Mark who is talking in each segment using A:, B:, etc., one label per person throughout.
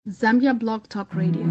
A: Zambia Blog Talk Radio.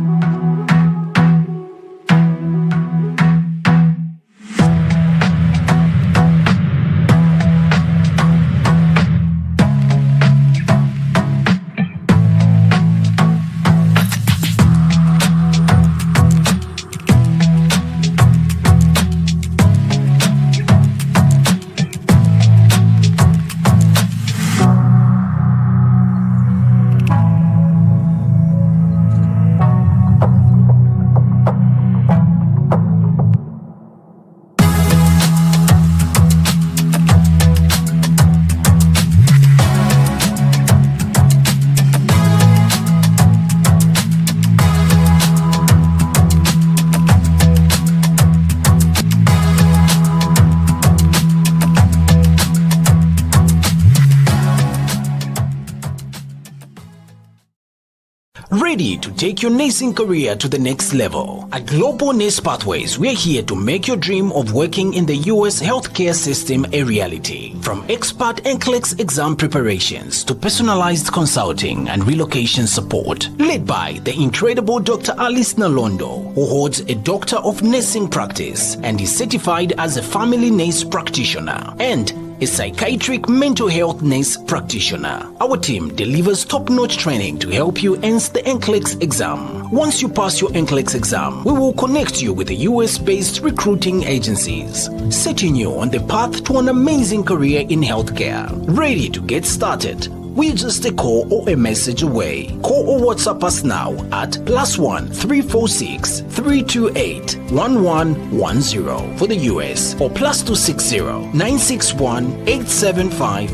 B: Ready to take your nursing career to the next level? At Global Nurse Pathways, we're here to make your dream of working in the US healthcare system a reality. From expert NCLEX exam preparations to personalized consulting and relocation support. Led by the incredible Dr. Alice Nalondo, who holds a Doctor of Nursing Practice and is certified as a family nurse practitioner and a psychiatric mental health nurse practitioner. Our team delivers top-notch training to help you answer the NCLEX exam. Once you pass your NCLEX exam, we will connect you with the US-based recruiting agencies, setting you on the path to an amazing career in healthcare. Ready to get started? We're just a call or a message away. Call or WhatsApp us now at +1 346 328 1110 for the US or +260 961 875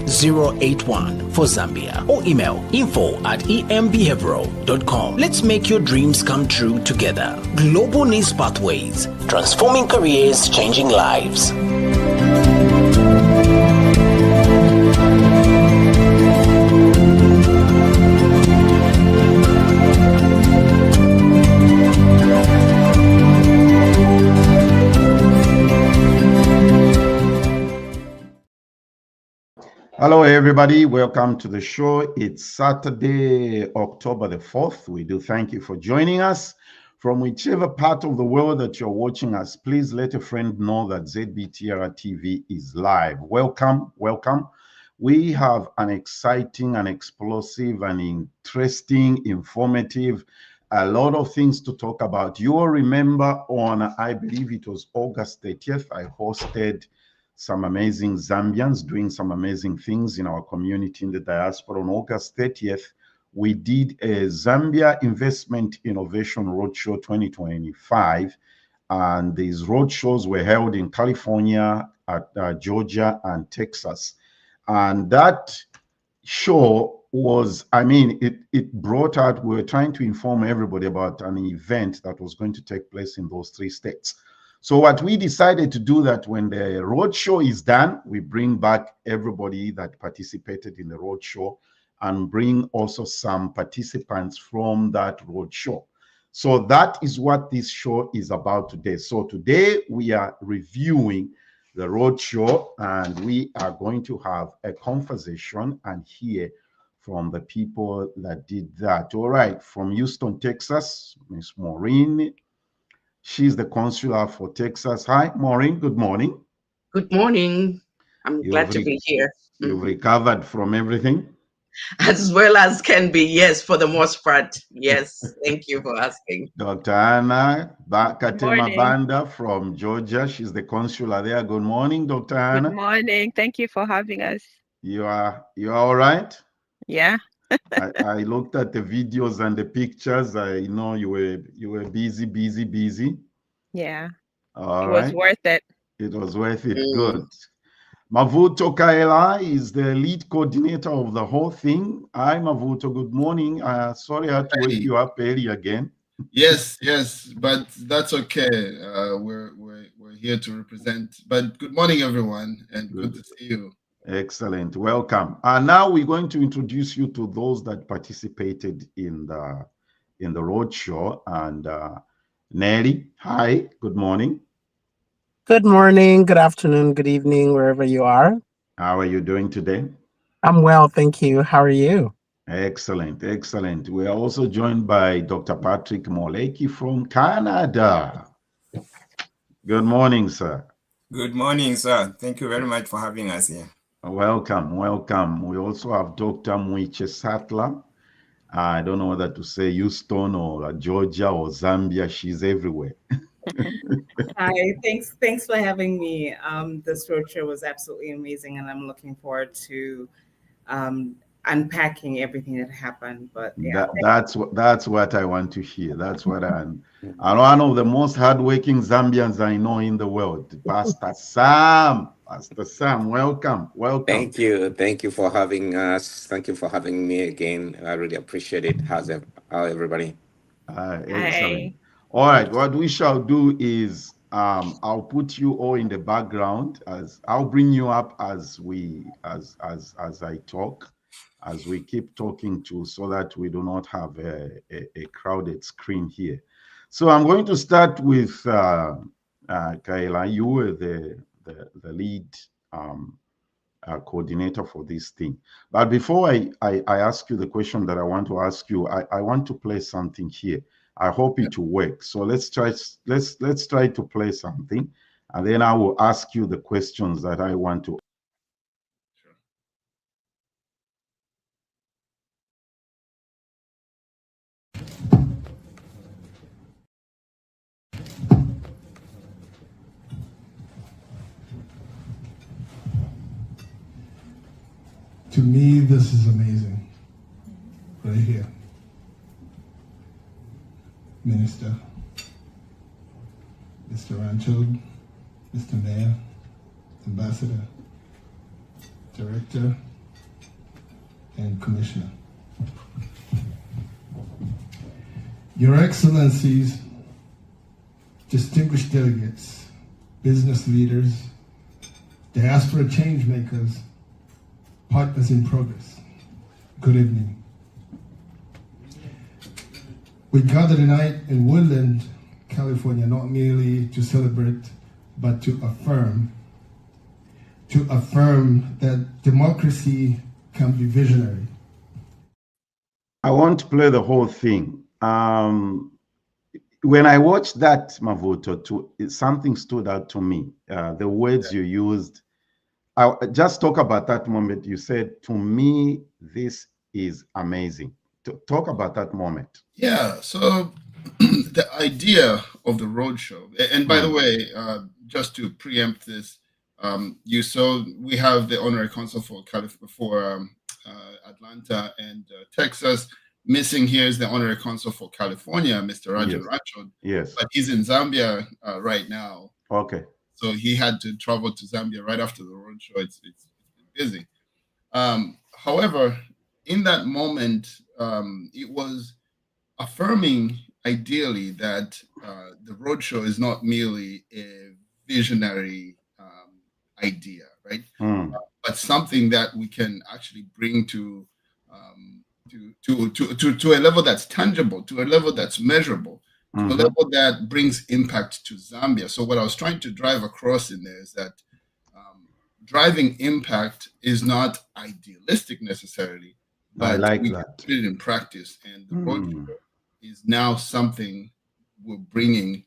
B: 081 for Zambia or email info@embehavioral.com. Let's make your dreams come true together. Global Nurse Pathways, transforming careers, changing lives.
C: Hello, everybody. Welcome to the show. It's Saturday, October the 4th. We do thank you for joining us. From whichever part of the world that you're watching us, please let a friend know that ZBTR TV is live. Welcome, welcome. We have an exciting and explosive and interesting, informative, a lot of things to talk about. You will remember on, I believe it was August 30th, I hosted some amazing Zambians doing some amazing things in our community in the diaspora. On August 30th, we did a Zambia Investment Innovation Roadshow 2025. And these roadshows were held in California, at Georgia, and Texas. And that show was, it brought out, we were trying to inform everybody about an event that was going to take place in those three states. So what we decided to do that when the roadshow is done, we bring back everybody that participated in the roadshow and bring also some participants from that roadshow. So that is what this show is about today. So today we are reviewing the roadshow and we are going to have a conversation and hear from the people that did that. All right, from Houston, Texas, Miss Maureen. She's the consular for Texas. Hi, Maureen. Good morning.
D: Good morning. I'm glad to be here.
C: You've recovered from everything?
D: As well as can be, yes, for the most part. Yes, thank you for asking.
C: Dr. Anna Katema Banda from Georgia. She's the consular there. Good morning, Dr. Anna.
E: Good morning. Thank you for having us.
C: You are all right?
E: Yeah.
C: I looked at the videos and the pictures. I know you were busy.
E: Yeah.
C: All
E: it
C: right.
E: was worth it.
C: It was worth it. Good. Mavuto Kaela is the lead coordinator of the whole thing. Hi, Mavuto. Good morning. Sorry I had to wake you up early again.
F: Yes, but that's okay. We're here to represent. But good morning, everyone, and good to see you.
C: Excellent. Welcome. And now we're going to introduce you to those that participated in the roadshow. And Nelly, hi, good morning.
G: Good morning, good afternoon, good evening, wherever you are.
C: How are you doing today?
G: I'm well, thank you. How are you?
C: Excellent, excellent. We are also joined by Dr. Patrick Moleki from Canada. Good morning, sir.
A: Good morning, sir. Thank you very much for having us here.
C: Welcome, welcome. We also have Dr. Mwiche Sattler. I don't know whether to say Houston or Georgia or Zambia. She's everywhere.
H: Hi, thanks for having me. This roadshow was absolutely amazing, and I'm looking forward to unpacking everything that happened. But yeah,
C: that's what I want to hear. That's what I'm one of the most hardworking Zambians I know in the world. Pastor Sam, welcome.
I: Thank you for having us. Thank you for having me again. I really appreciate it. How's everybody?
C: Excellent. All right, what we shall do is I'll put you all in the background as I'll bring you up as I talk, as we keep talking to, so that we do not have a crowded screen here. So I'm going to start with Kaila. You were the lead coordinator for this thing. But before I ask you the question that I want to ask you, I want to play something here. I hope it will work. So let's try to play something, and then I will ask you the questions that I want to.
J: To me, this is amazing. Right here. Minister, Mr. Rancho, Mr. Mayor, Ambassador, Director, and Commissioner. Your Excellencies, distinguished delegates, business leaders, diaspora change makers, partners in progress, good evening. We gather tonight in Woodland, California, not merely to celebrate, but to affirm that democracy can be visionary.
C: I want to play the whole thing. When I watched that, Mavuto, something stood out to me. The words you used. I just talk about that moment. You said, to me, this is amazing. Talk about that moment.
F: Yeah, so the idea of the roadshow, and by the way, just to preempt this, you saw we have the honorary consul for Atlanta and Texas. Missing here is the honorary consul for California, Mr. Rajan Rachod.
C: Yes.
F: But he's in Zambia right now.
C: Okay.
F: So he had to travel to Zambia right after the roadshow. It's busy. However, in that moment, it was affirming ideally that the roadshow is not merely a visionary idea, right? But something that we can actually bring to a level that's tangible, to a level that's measurable, to a level that brings impact to Zambia. So what I was trying to drive across in there is that driving impact is not idealistic necessarily, but
C: I like
F: we
C: that.
F: put it in practice, and the roadshow is now something we're bringing,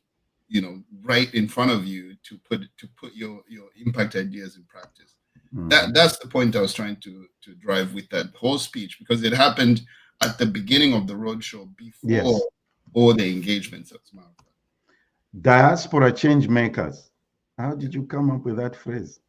F: right in front of you to put your impact ideas in practice. That's the point I was trying to drive with that whole speech, because it happened at the beginning of the roadshow before all the engagements.
C: Diaspora change makers. How did you come up with that phrase?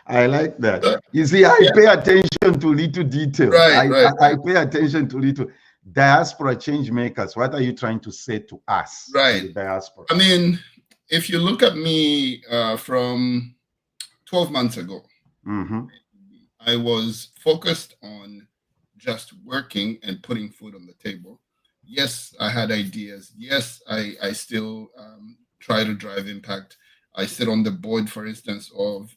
C: I like that. You see, I pay attention to little details. I pay attention to little. Diaspora change makers. What are you trying to say to us?
F: Right.
C: Diaspora.
F: I mean, if you look at me from 12 months ago, I was focused on just working and putting food on the table. Yes, I had ideas. Yes, I still try to drive impact. I sit on the board, for instance, of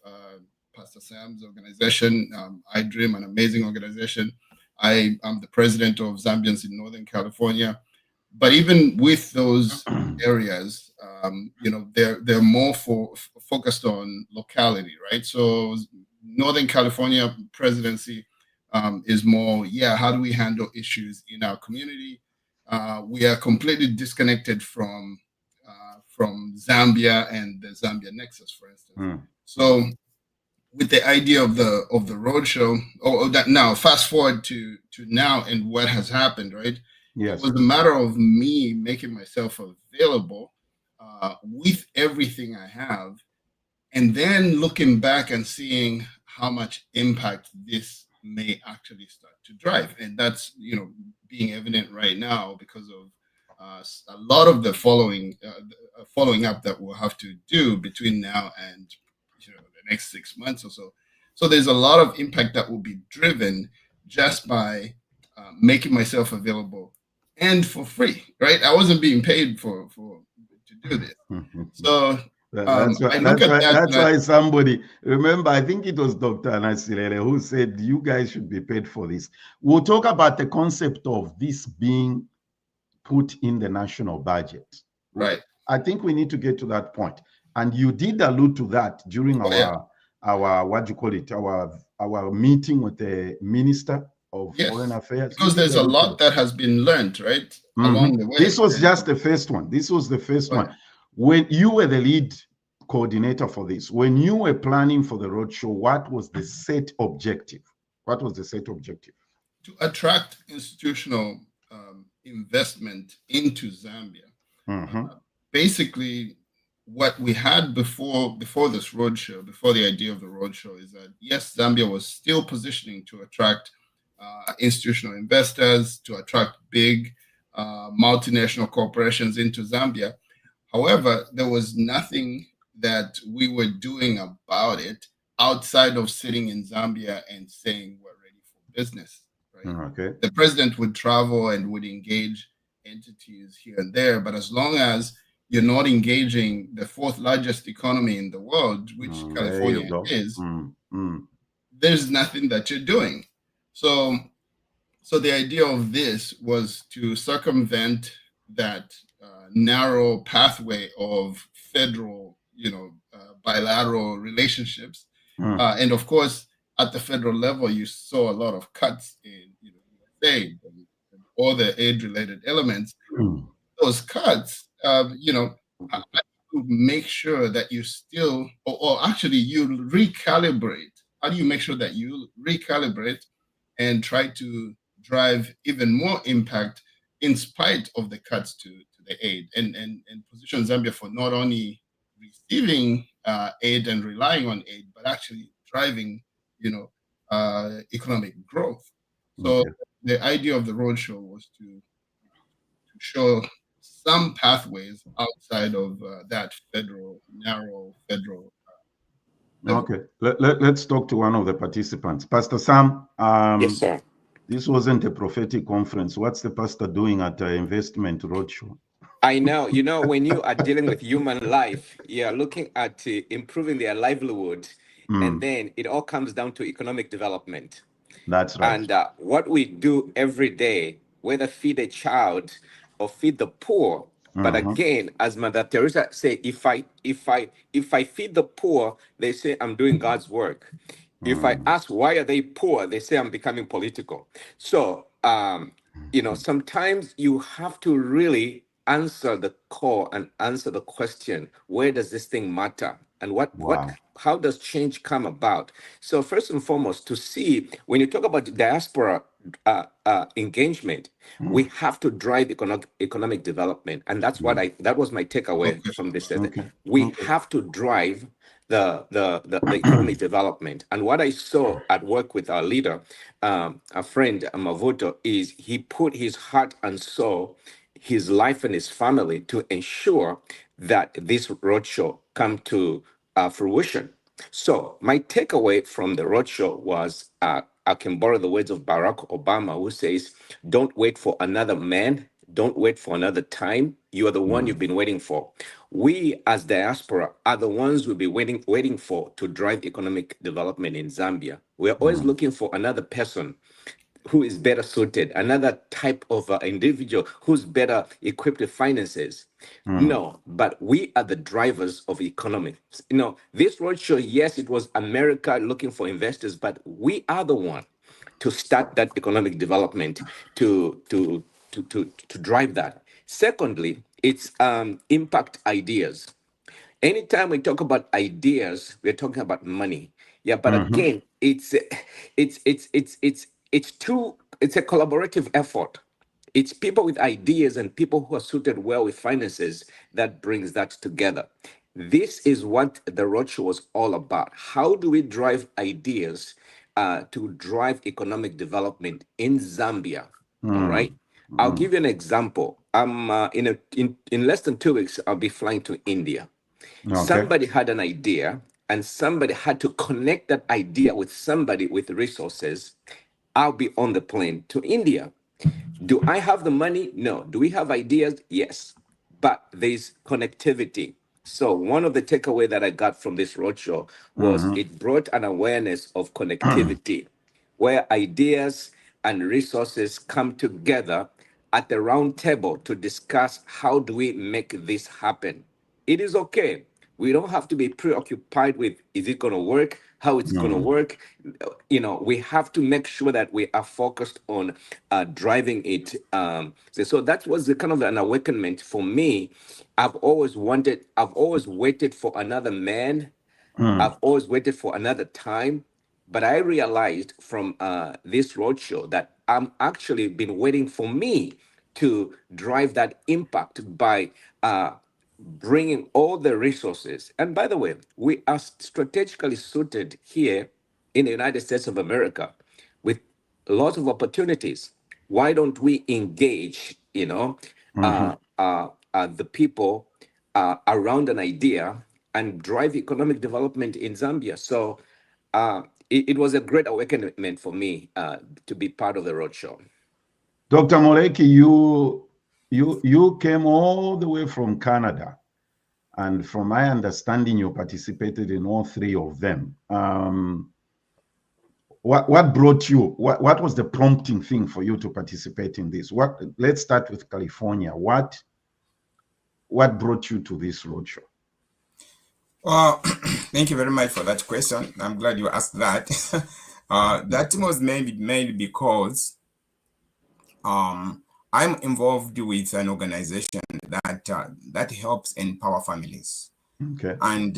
F: Pastor Sam's organization, iDream, an amazing organization. I am the president of Zambians in Northern California. But even with those areas, they're more focused on locality, right? So Northern California presidency, is more, how do we handle issues in our community? We are completely disconnected from Zambia and the Zambia Nexus, for instance. So with the idea of the roadshow, or that now fast forward to now and what has happened, right?
C: Yes.
F: It was a matter of me making myself available with everything I have, and then looking back and seeing how much impact this may actually start to drive. And that's, being evident right now because of a lot of the following up that we'll have to do between now and the next 6 months or so. So there's a lot of impact that will be driven just by making myself available and for free, right? I wasn't being paid to do this. So
C: that's why somebody, remember, I think it was Dr. Anasilele who said you guys should be paid for this. We'll talk about the concept of this being put in the national budget.
F: Right.
C: I think we need to get to that point. And you did allude to that during our what do you call it, our meeting with the Minister of Foreign Affairs.
F: Because there's a lot that has been learned, right? Along the way.
C: This was just the first one. This was the first one. When you were the lead coordinator for this, when you were planning for the roadshow, what was the set objective? What was the set objective?
F: To attract institutional investment into Zambia. Basically, what we had before this roadshow, before the idea of the roadshow, is that yes, Zambia was still positioning to attract institutional investors, to attract big multinational corporations into Zambia. However, there was nothing that we were doing about it outside of sitting in Zambia and saying we're ready for business. Right?
C: Okay.
F: The president would travel and would engage entities here and there, but as long as you're not engaging the fourth largest economy in the world, which California is, there's nothing that you're doing. So the idea of this was to circumvent that narrow pathway of federal, bilateral relationships. And of course, at the federal level, you saw a lot of cuts in aid and all the aid-related elements. Those cuts, make sure that you still, or actually you recalibrate. How do you make sure that you recalibrate and try to drive even more impact in spite of the cuts to the aid, and position Zambia for not only receiving aid and relying on aid, but actually driving, economic growth. So the idea of the roadshow was to show some pathways outside of that narrow federal.
C: Okay, let's talk to one of the participants. Pastor Sam.
I: Yes, sir.
C: This wasn't a prophetic conference. What's the pastor doing at the investment roadshow?
I: I know. When you are dealing with human life, you're looking at improving their livelihood, and then it all comes down to economic development.
C: That's right.
I: And what we do every day, whether feed a child or feed the poor, but again, as Mother Teresa say, if I feed the poor, they say I'm doing God's work. If I ask why are they poor, they say I'm becoming political. So sometimes you have to really answer the call and answer the question, where does this thing matter? And how does change come about? So first and foremost, to see, when you talk about diaspora engagement, we have to drive economic development. And that's that was my takeaway from this. We have to drive the economic development. And what I saw at work with our leader, a friend, Mavuto, is he put his heart and soul, his life and his family to ensure that this roadshow come to fruition. So my takeaway from the roadshow was, I can borrow the words of Barack Obama, who says, don't wait for another man, don't wait for another time. You are the one you've been waiting for. We as diaspora are the ones we'll be waiting for to drive economic development in Zambia. We're always looking for another person who is better suited, another type of individual who's better equipped with finances. No, but we are the drivers of economy. This roadshow, yes, it was America looking for investors, but we are the one. to start that economic development, to drive that. Secondly, it's impact ideas. Anytime we talk about ideas, we're talking about money. Yeah, but again, it's a collaborative effort. It's people with ideas and people who are suited well with finances that brings that together. This is what the Roadshow was all about. How do we drive ideas to drive economic development in Zambia? All right. I'll give you an example. I'm in less than 2 weeks, I'll be flying to India. Somebody had an idea and somebody had to connect that idea with somebody with resources. I'll be on the plane to India. Do I have the money? No. Do we have ideas? Yes. But there's connectivity. So one of the takeaway that I got from this roadshow was it brought an awareness of connectivity, where ideas and resources come together at the round table to discuss how do we make this happen. It is okay. We don't have to be preoccupied with, is it going to work? How it's going to work? We have to make sure that we are focused on driving it. So that was the kind of an awakenment for me. I've always waited for another man. I've always waited for another time. But I realized from this roadshow that I'm actually been waiting for me to drive that impact by bringing all the resources. And by the way, we are strategically suited here in the United States of America with lots of opportunities. Why don't we engage, the people around an idea and drive economic development in Zambia? So it was a great awakening for me to be part of the roadshow.
C: Dr. Moleki, you came all the way from Canada, and from my understanding, you participated in all three of them. What brought you? What was the prompting thing for you to participate in this? Let's start with California. What brought you to this roadshow?
A: Well, thank you very much for that question. I'm glad you asked that. That was mainly because I'm involved with an organization that helps empower families.
C: Okay.
A: And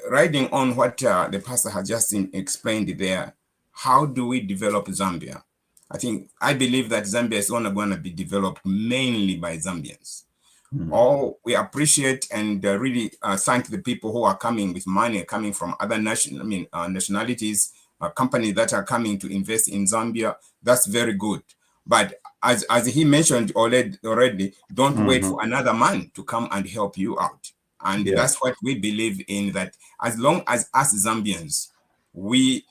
A: riding on what the pastor has just explained there, how do we develop Zambia? I believe that Zambia is only going to be developed mainly by Zambians. We appreciate and really thank the people who are coming with money, coming from other nationalities, companies that are coming to invest in Zambia. That's very good. But as he mentioned already, don't wait for another man to come and help you out. And that's what we believe in, that as long as us Zambians, we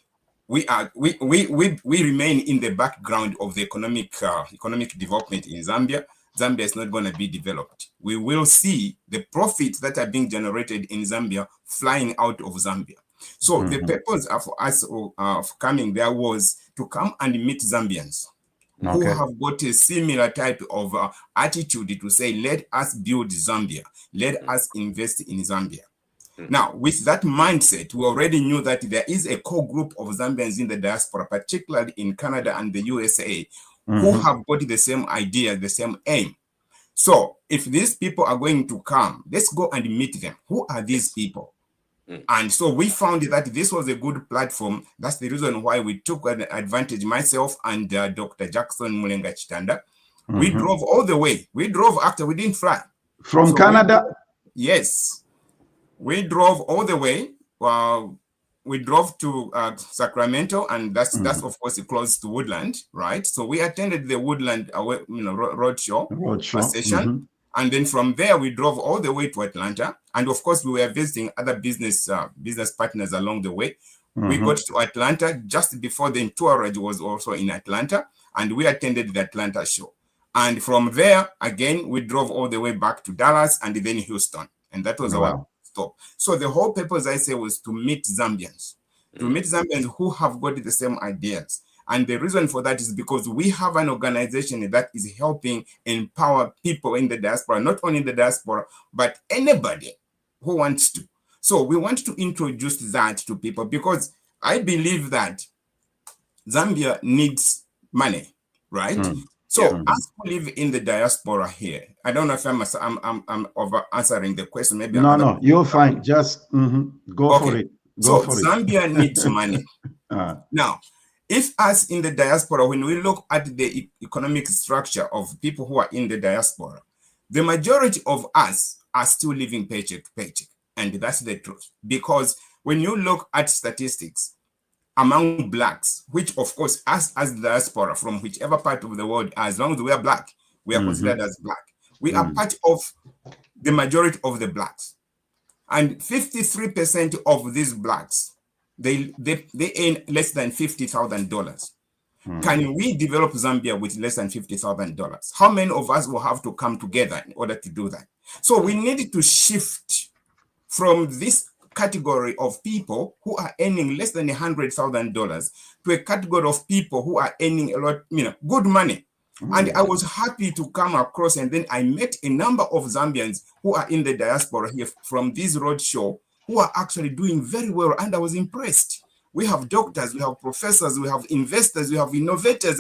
A: remain in the background of the economic development in Zambia, Zambia is not going to be developed. We will see the profits that are being generated in Zambia flying out of Zambia. So the purpose of us of coming there was to come and meet Zambians who have got a similar type of attitude to say, let us build Zambia, let us invest in Zambia. Now, with that mindset, we already knew that there is a core group of Zambians in the diaspora, particularly in Canada and the USA, who have got the same idea, the same aim. So if these people are going to come, let's go and meet them. Who are these people? And so we found that this was a good platform. That's the reason why we took an advantage, myself and Dr. Jackson Mulenga Chitanda. We drove all the way. We drove after we didn't fly.
C: From Canada?
A: Yes. We drove all the way. We drove to Sacramento, and that's of course close to Woodland, right? So we attended the Woodland roadshow session. And then from there, we drove all the way to Atlanta. And of course, we were visiting other business partners along the way. We got to Atlanta just before the entourage was also in Atlanta, and we attended the Atlanta show. And from there, again, we drove all the way back to Dallas and then Houston. And that was our stop. So the whole purpose, I say, was to meet Zambians, who have got the same ideas. And the reason for that is because we have an organization that is helping empower people in the diaspora, not only in the diaspora, but anybody who wants to. So we want to introduce that to people, because I believe that Zambia needs money, right? So as we live in the diaspora here, I don't know if I'm over answering the question. Maybe
C: no, you're fine. Just go for it. Go
A: so
C: for it.
A: Zambia needs money. Now, if us in the diaspora, when we look at the economic structure of people who are in the diaspora, the majority of us are still living paycheck to paycheck. And that's the truth. Because when you look at statistics among blacks, which of course, us as the diaspora from whichever part of the world, as long as we are black, we are considered as black. We are part of the majority of the blacks. And 53% of these blacks, they earn less than $50,000. Can we develop Zambia with less than $50,000? How many of us will have to come together in order to do that? So we need to shift from this category of people who are earning less than $100,000 to a category of people who are earning a lot, good money. And I was happy to come across, and then I met a number of Zambians who are in the diaspora here from this roadshow who are actually doing very well, and I was impressed. We have doctors, we have professors, we have investors, we have innovators.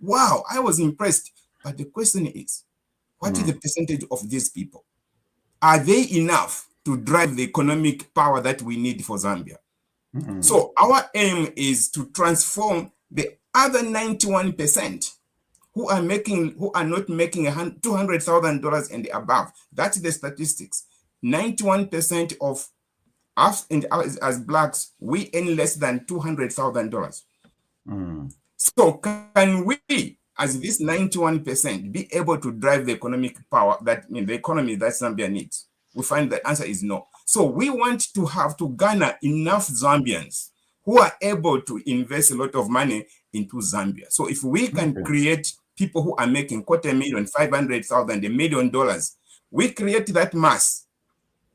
A: Wow, I was impressed. But the question is, what is the percentage of these people? Are they enough to drive the economic power that we need for Zambia? So our aim is to transform the other 91% who are not making $200,000 and above. That's the statistics. 91% of us and as blacks, we earn less than $200,000. So can we, as this 91%, be able to drive the economic power the economy that Zambia needs? We find the answer is no. So we want to have to garner enough Zambians who are able to invest a lot of money into Zambia. So if we can create people who are making $250,000, $500,000, $1 million, we create that mass,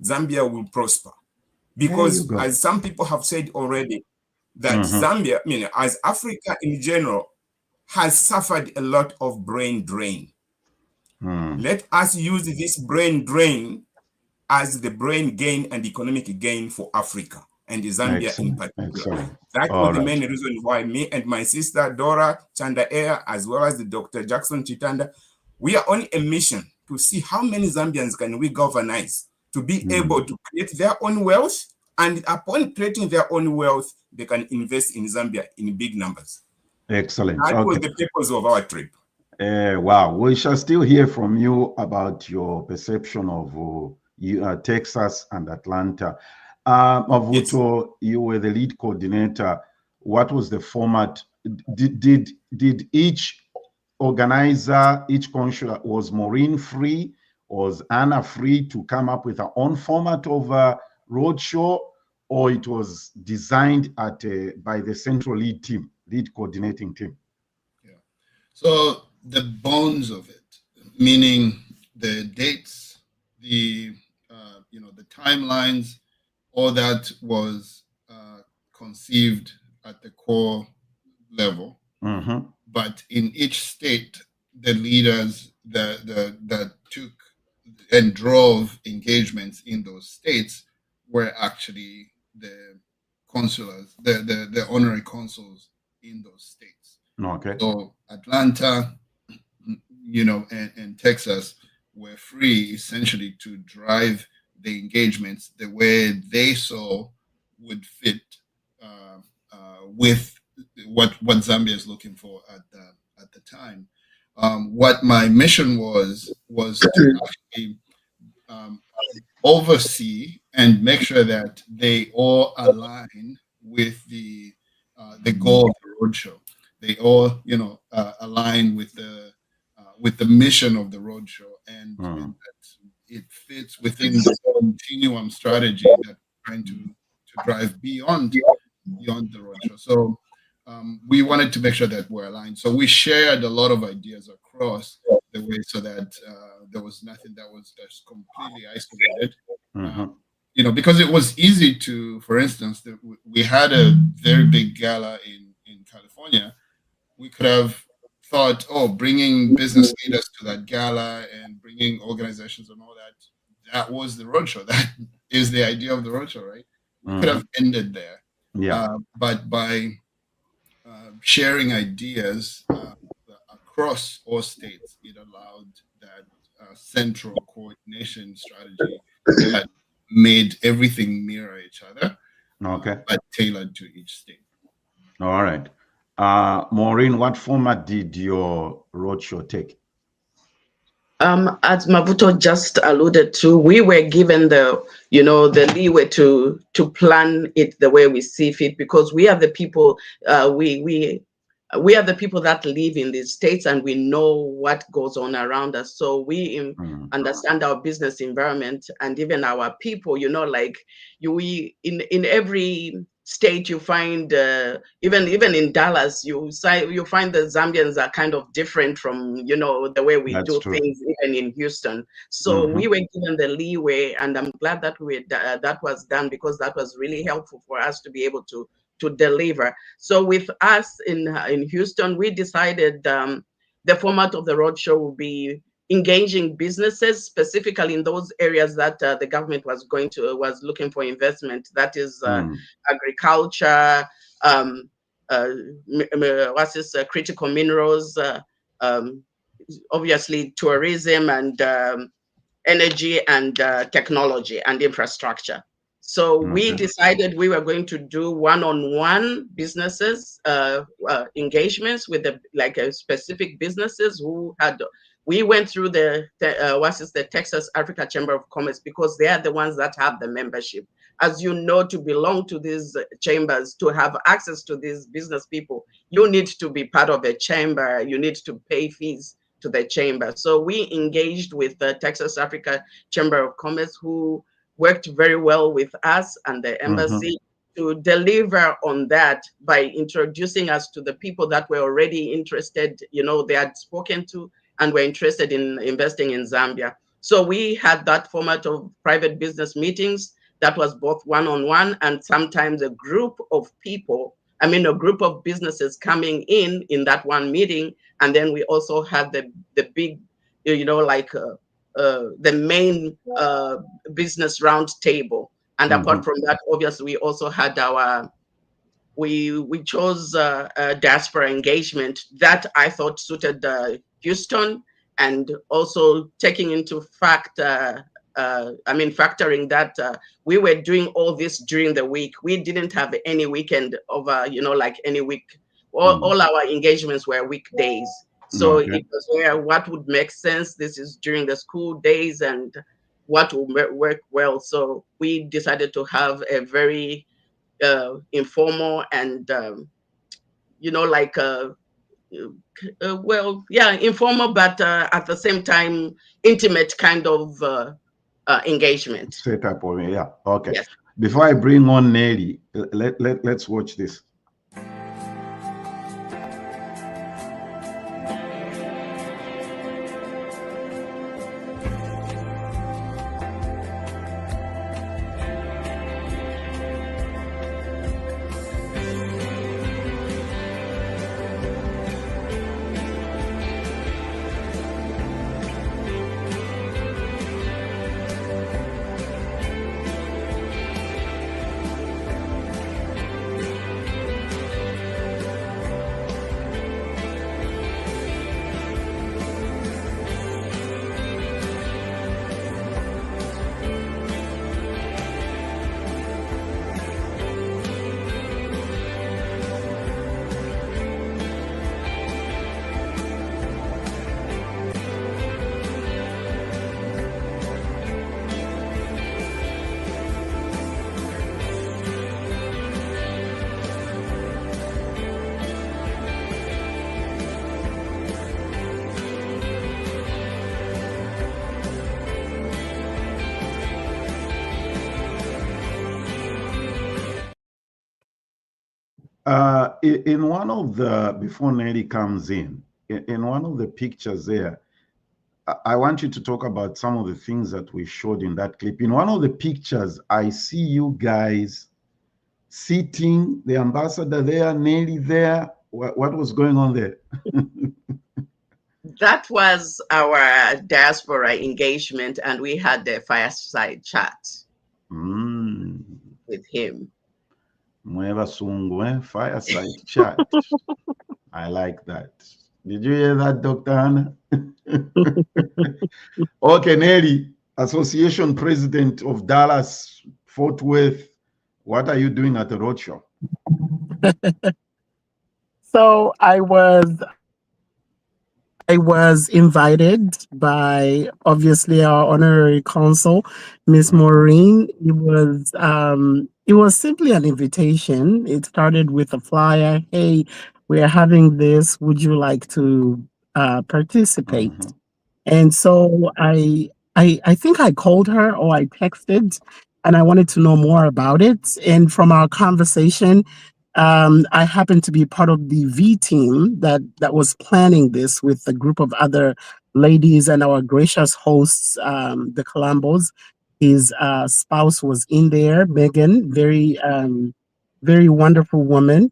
A: Zambia will prosper. Because as some people have said already, that Zambia, as Africa in general, has suffered a lot of brain drain. Let us use this brain drain as the brain gain and economic gain for Africa and Zambia in particular. That was the main reason why me and my sister Dora Chandaea, as well as the Dr. Jackson Chitanda, we are on a mission to see how many Zambians can we galvanize to be able to create their own wealth, and upon creating their own wealth, they can invest in Zambia in big numbers.
C: Excellent.
A: That was the purpose of our trip.
C: Wow. We shall still hear from you about your perception of Texas and Atlanta. Mavuto, you were the lead coordinator. What was the format? Did each organizer, each consular, was Maureen free? Was Anna free to come up with her own format of a roadshow, or it was designed by the central lead coordinating team?
F: Yeah. So the bones of it, meaning the dates, the the timelines, all that was conceived at the core level. But in each state, the leaders that took and drove engagements in those states were actually the consulars, the honorary consuls in those states.
C: Okay.
F: So Atlanta, and Texas were free essentially to drive the engagements the way they saw would fit with what Zambia is looking for at the time. What my mission was to actually oversee and make sure that they all align with the goal of the roadshow. They all, align with the mission of the roadshow, and that it fits within the continuum strategy that we're trying to drive beyond the roadshow. So we wanted to make sure that we're aligned. So we shared a lot of ideas across the way, so that there was nothing that was just completely isolated. Because it was easy to, for instance, we had a very big gala in California. We could have thought, bringing business leaders to that gala and bringing organizations and all that was the roadshow. That is the idea of the roadshow, right? We could have ended there.
C: Yeah.
F: But by sharing ideas across all states. It allowed that central coordination strategy that made everything mirror each other, but tailored to each state.
C: All right. Maureen, what format did your roadshow take?
D: As Mavuto just alluded to, we were given the leeway to plan it the way we see fit, because we are the people, we are the people that live in these states, and we know what goes on around us. So we understand our business environment and even our people. We in every state you find, even in Dallas, you find the Zambians are kind of different from the way we do things, even in Houston. So we were given the leeway, and I'm glad that that was done, because that was really helpful for us to be able to deliver. So with us in Houston, we decided the format of the roadshow will be engaging businesses, specifically in those areas that the government was looking for investment. That is agriculture, critical minerals, obviously tourism, and energy, and technology and infrastructure. So we decided we were going to do one-on-one businesses engagements with specific businesses who had. We went through the Texas Africa Chamber of Commerce, because they are the ones that have the membership. As you know, to belong to these chambers, to have access to these business people, you need to be part of a chamber. You need to pay fees to the chamber. So we engaged with the Texas Africa Chamber of Commerce, who worked very well with us and the embassy to deliver on that by introducing us to the people that were already interested, they had spoken to and were interested in investing in Zambia. So we had that format of private business meetings that was both one-on-one and sometimes a group of people, a group of businesses coming in that one meeting. And then we also had the big, the main business round table. And apart from that, obviously, we also had we chose diaspora engagement that I thought suited Houston, and also taking into factoring that we were doing all this during the week. We didn't have any weekend over, any week. All our engagements were weekdays. So it was what would make sense. This is during the school days, and what will work well. So we decided to have a very informal and, informal, but at the same time, intimate kind of engagement.
C: Setup, yeah. Okay.
D: Yes.
C: Before I bring on Nelly, let's watch this. In one of the, before Nelly comes in one of the pictures there, I want you to talk about some of the things that we showed in that clip. In one of the pictures, I see you guys sitting, the ambassador there, Nelly there. What was going on there?
D: That was our diaspora engagement, and we had the fireside chat with him.
C: Fireside chat. I like that. Did you hear that, Dr. Hannah? Okay, Nelly, Association President of Dallas, Fort Worth. What are you doing at the Roadshow?
G: So I was invited by obviously our honorary consul, Miss Maureen. It was simply an invitation. It started with a flyer. Hey, we are having this. Would you like to participate? And so I think I called her or I texted, and I wanted to know more about it. And from our conversation, I happened to be part of the V team that was planning this with a group of other ladies and our gracious hosts, the Columbos. His spouse was in there, Megan, very wonderful woman.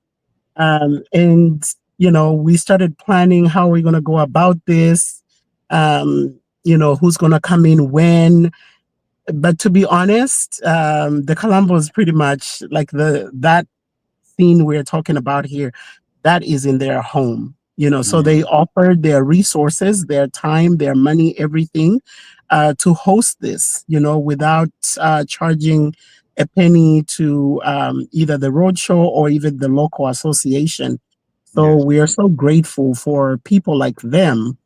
G: And we started planning how we're going to go about this. Who's going to come in when. But to be honest, the Columbos pretty much like that scene we're talking about here, that is in their home, so they offered their resources, their time, their money, everything to host this, without charging a penny to either the roadshow or even the local association. So we are so grateful for people like them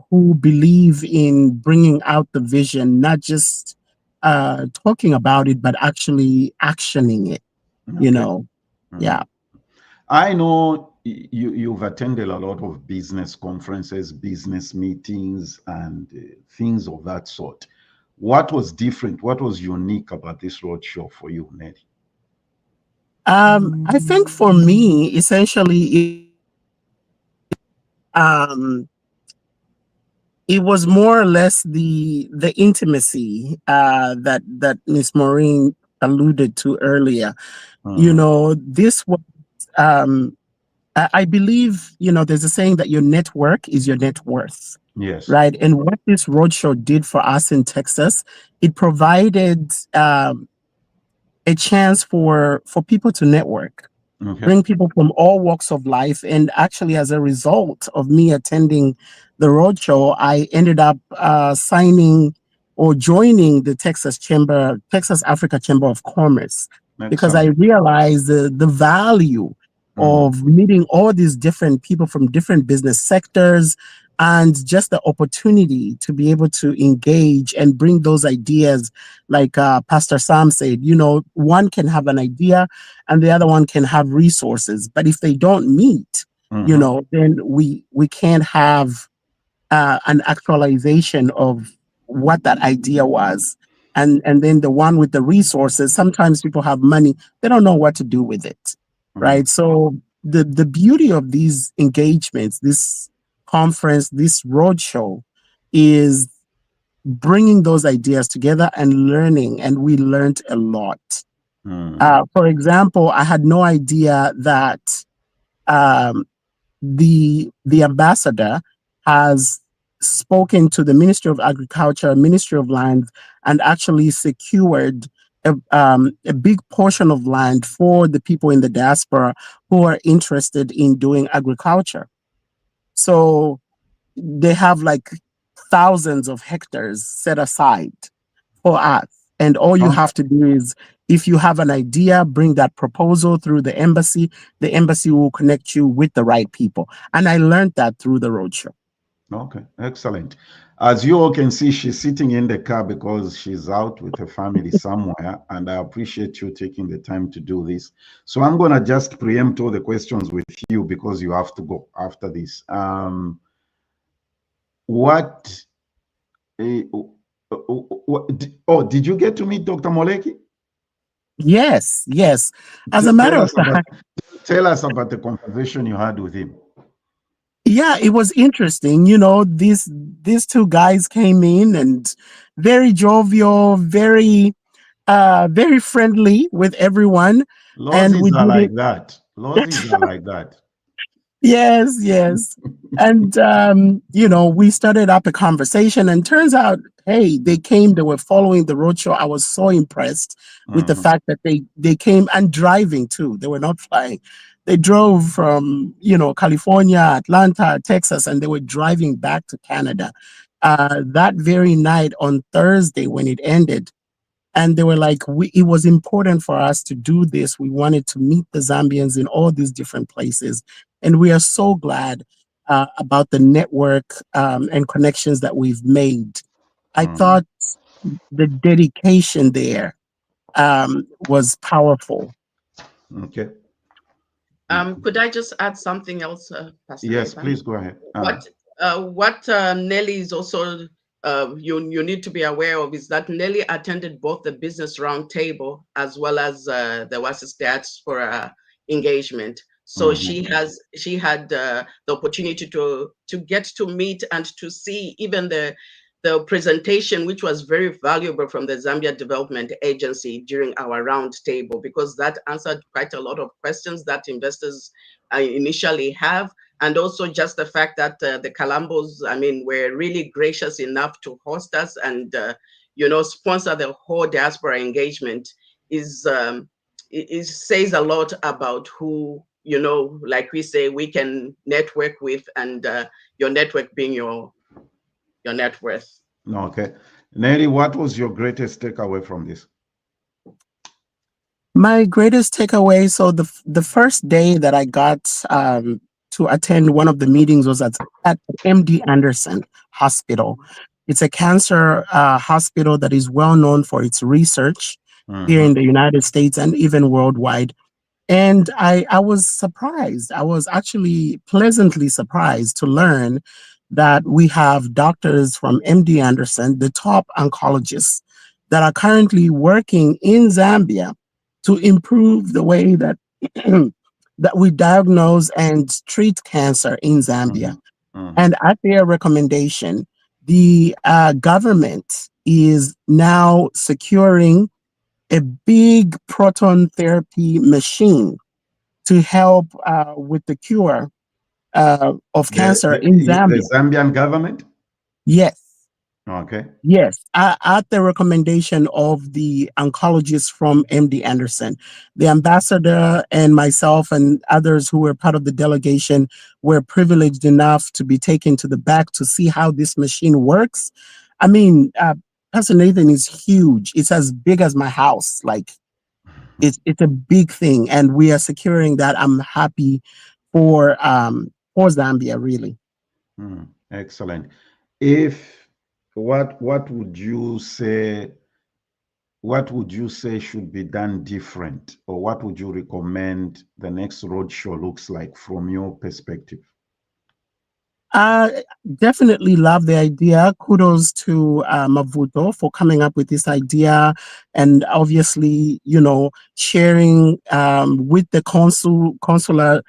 G: who believe in bringing out the vision, not just talking about it, but actually actioning it, Yeah.
C: I know you've attended a lot of business conferences, business meetings, and things of that sort. What was different? What was unique about this roadshow for you, Nelly?
G: I think for me, essentially, it was more or less the intimacy that Miss Maureen alluded to earlier. This was I believe, there's a saying that your network is your net worth.
C: Yes.
G: Right. And what this roadshow did for us in Texas, it provided a chance for people to network, bring people from all walks of life. And actually, as a result of me attending the roadshow, I ended up signing or joining the Texas Africa Chamber of Commerce. Excellent. Because I realized the value of meeting all these different people from different business sectors, and just the opportunity to be able to engage and bring those ideas, like Pastor Sam said, one can have an idea and the other one can have resources, but if they don't meet, then we can't have an actualization of what that idea was. And then the one with the resources, sometimes people have money, they don't know what to do with it. Right. So the beauty of these engagements, this conference, this roadshow, is bringing those ideas together and learning. And we learned a lot. For example, I had no idea that the ambassador has spoken to the Ministry of Agriculture, Ministry of Land, and actually secured a big portion of land for the people in the diaspora who are interested in doing agriculture. So they have like thousands of hectares set aside for us. And all you have to do is, if you have an idea, bring that proposal through the embassy. The embassy will connect you with the right people. And I learned that through the roadshow.
C: Okay, excellent. As you all can see, she's sitting in the car because she's out with her family somewhere, and I appreciate you taking the time to do this. So I'm going to just preempt all the questions with you because you have to go after this. Did you get to meet Dr. Moleki?
G: Yes. As a matter of fact,
C: tell us about the conversation you had with him.
G: Yeah, it was interesting. These two guys came in and very jovial, very friendly with everyone.
C: Lozzies are like that. Lozzies are like that.
G: Yes, yes. And we started up a conversation, and turns out, hey, they were following the roadshow. I was so impressed with the fact that they came, and driving too. They were not flying. They drove from, California, Atlanta, Texas, and they were driving back to Canada. That very night on Thursday when it ended, and they were like, it was important for us to do this. We wanted to meet the Zambians in all these different places. And we are so glad about the network and connections that we've made. I thought the dedication there was powerful.
C: Okay.
D: Could I just add something else, Pastor
C: Yes,
D: Nathan?
C: please go ahead.
D: What Nelly is also you need to be aware of is that Nelly attended both the business roundtable as well as the WASIS diaspora engagement. So she had the opportunity to get to meet and to see even the presentation, which was very valuable from the Zambia Development Agency during our roundtable, because that answered quite a lot of questions that investors initially have. And also just the fact that the Calambos, were really gracious enough to host us and, sponsor the whole diaspora engagement it says a lot about who, like we say, we can network with, and your network being your net worth.
C: Okay. Nelly, what was your greatest takeaway from this?
G: My greatest takeaway, so the first day that I got to attend one of the meetings was at MD Anderson Hospital. It's a cancer hospital that is well known for its research here in the United States and even worldwide. And I was surprised. I was actually pleasantly surprised to learn that we have doctors from MD Anderson, the top oncologists, that are currently working in Zambia to improve the way that that we diagnose and treat cancer in Zambia. And at their recommendation, the government is now securing a big proton therapy machine to help with the cure of cancer in Zambia.
C: The Zambian government?
G: Yes.
C: Okay.
G: Yes, at the recommendation of the oncologist from MD Anderson. The ambassador and myself and others who were part of the delegation were privileged enough to be taken to the back to see how this machine works. Pastor Nathan is huge. It's as big as my house. Like, it's a big thing, and we are securing that. I'm happy for Zambia, really.
C: Excellent. What would you say should be done different, or what would you recommend the next roadshow looks like from your perspective?
G: Definitely love the idea. Kudos to Mavuto for coming up with this idea, and obviously, sharing with the consular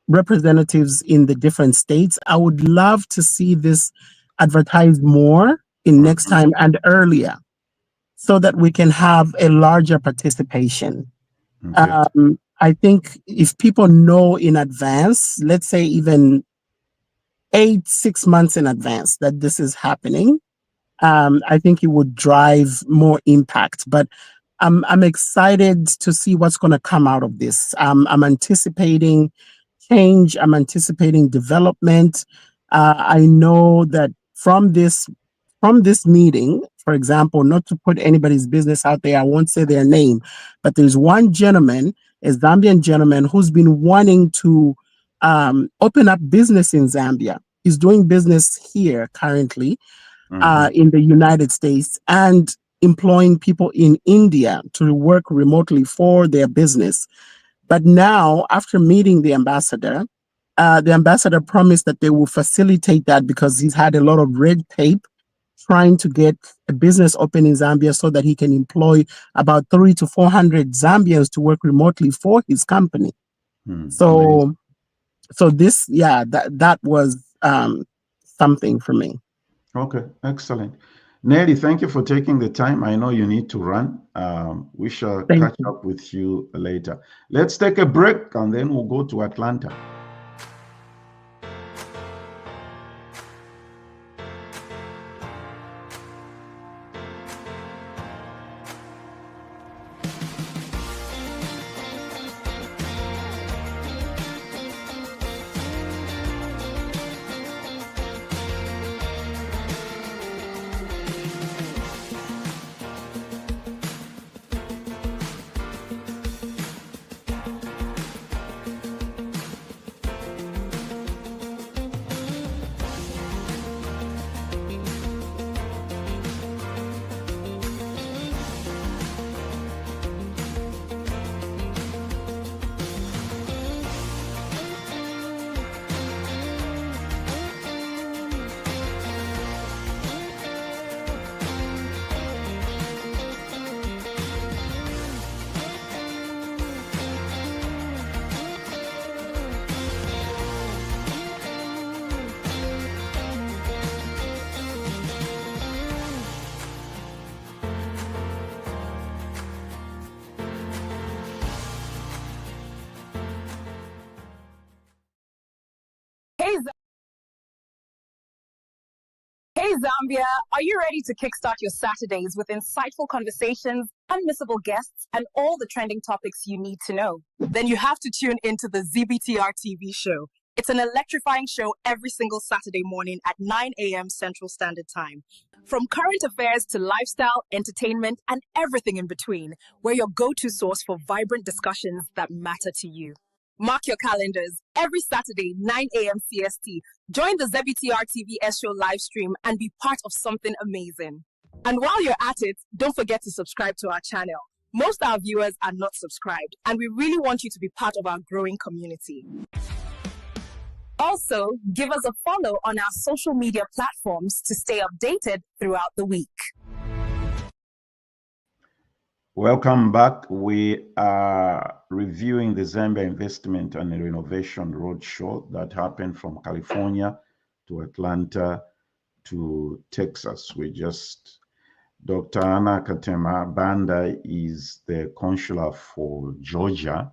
G: representatives in the different states. I would love to see this advertised more in next time and earlier, so that we can have a larger participation. Okay. I think if people know in advance, let's say even 6 months in advance, that this is happening, I think it would drive more impact. But I'm excited to see what's going to come out of this. I'm anticipating change. I'm anticipating development. I know that from this meeting, for example, not to put anybody's business out there, I won't say their name, but there's one gentleman, a Zambian gentleman, who's been wanting to open up business in Zambia. He's doing business here currently in the United States, and employing people in India to work remotely for their business. But now, after meeting the ambassador promised that they will facilitate that, because he's had a lot of red tape trying to get a business open in Zambia, so that he can employ about 300 to 400 Zambians to work remotely for his company. So this, that was something for me.
C: Okay, excellent. Nelly, thank you for taking the time. I know you need to run. We shall catch up with you later. Let's take a break, and then we'll go to Atlanta.
K: Hey Zambia, are you ready to kickstart your Saturdays with insightful conversations, unmissable guests, and all the trending topics you need to know? Then you have to tune into the ZBTR TV show. It's an electrifying show every single Saturday morning at 9 a.m. Central Standard Time. From current affairs to lifestyle, entertainment, and everything in between, we're your go-to source for vibrant discussions that matter to you. Mark your calendars. Every Saturday, 9 a.m. CST. Join the ZBTR TV show live stream and be part of something amazing. And while you're at it, don't forget to subscribe to our channel. Most of our viewers are not subscribed, and we really want you to be part of our growing community. Also, give us a follow on our social media platforms to stay updated throughout the week.
C: Welcome back. We are reviewing the Zambia Investment and Renovation Roadshow that happened from California to Atlanta to Texas. Dr. Anna Katema Banda is the consular for Georgia,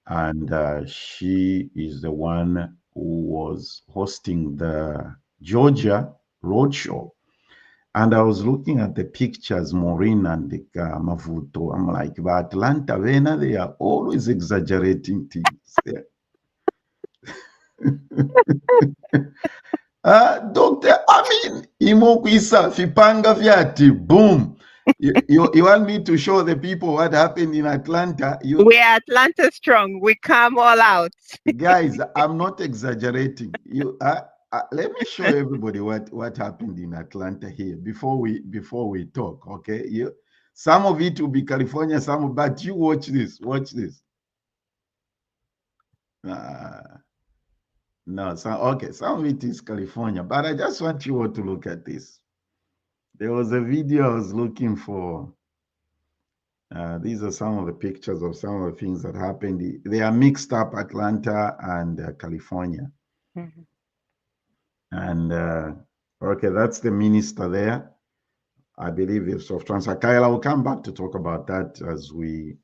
C: and she is the one who was hosting the Georgia Roadshow. And I was looking at the pictures, Maureen and Mavuto. I'm like, but Atlanta, Vena, they are always exaggerating things there. Doctor, I mean, imokwisa fipanga vyati, boom. You want me to show the people what happened in Atlanta?
E: We are Atlanta strong. We come all out.
C: Guys, I'm not exaggerating. Let me show everybody what happened in Atlanta here before we talk. Okay, some of it will be California, but you watch this. Watch this. No, some of it is California, but I just want you all to look at this. There was a video I was looking for. These are some of the pictures of some of the things that happened. They are mixed up, Atlanta and California.
E: Mm-hmm.
C: And okay, that's the minister there. I believe it's of Transfer. Kyle, will come back to talk about that as we.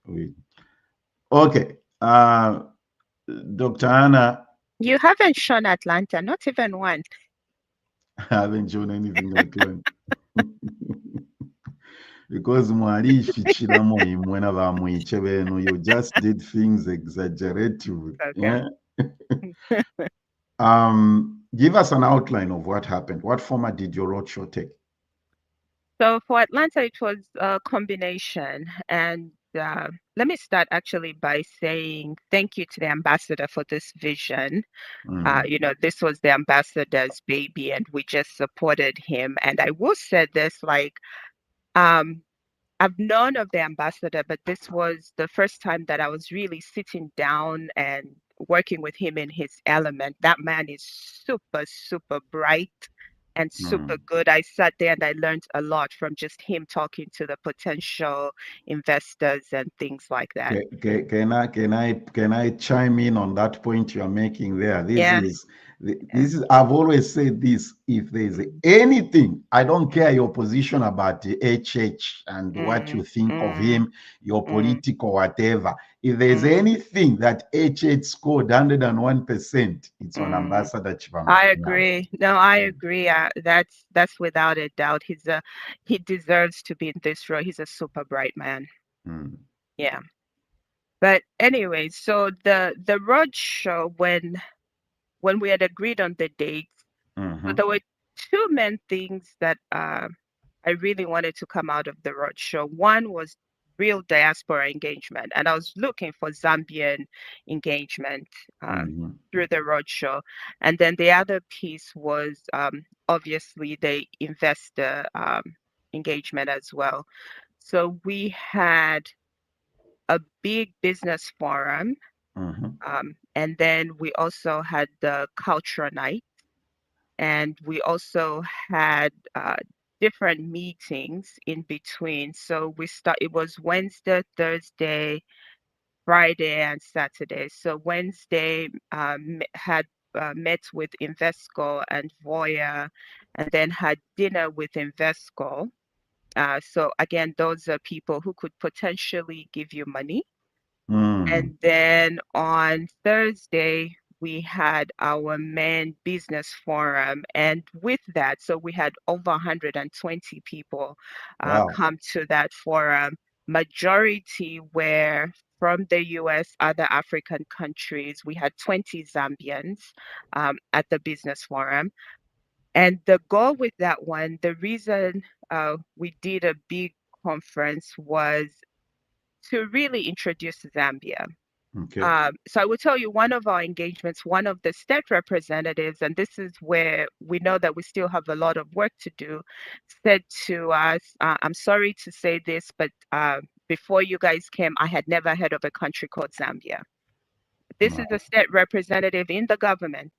C: Okay, Dr. Anna.
E: You haven't shown Atlanta, not even once.
C: I haven't shown anything Atlanta. Because you just did things exaggerative.
E: Okay.
C: Yeah. Give us an outline of what happened. What format did your roadshow take?
E: So for Atlanta, it was a combination. And let me start actually by saying thank you to the ambassador for this vision. This was the ambassador's baby, and we just supported him. And I will say this, I've known of the ambassador, but this was the first time that I was really sitting down and working with him in his element. That man is super, super bright and super good. I sat there and I learned a lot from just him talking to the potential investors and things like that.
C: Can I chime in on that point you're making there? This is I've always said this. If there's anything, I don't care your position about the HH and what you think of him, your political whatever. If there's anything that HH scored 101%, it's on Ambassador Chibama.
E: I agree. No, I agree. That's without a doubt. He deserves to be in this role. He's a super bright man. Yeah. But anyway, so the roadshow, when we had agreed on the dates, so there were two main things that I really wanted to come out of the roadshow. One was real diaspora engagement, and I was looking for Zambian engagement through the roadshow. And then the other piece was obviously the investor engagement as well. So we had a big business forum, and then we also had the cultural night, and we also had different meetings in between. So it was Wednesday, Thursday, Friday, and Saturday. So Wednesday had met with Invesco and Voya, and then had dinner with Invesco. So again, those are people who could potentially give you money. And then on Thursday, we had our main business forum. And with that, so we had over 120 people come to that forum. Majority were from the US, other African countries. We had 20 Zambians at the business forum. And the goal with that one, the reason we did a big conference was to really introduce Zambia.
C: Okay.
E: So I will tell you one of our engagements, one of the state representatives, and this is where we know that we still have a lot of work to do, said to us, I'm sorry to say this, but before you guys came, I had never heard of a country called Zambia. This is a state representative in the government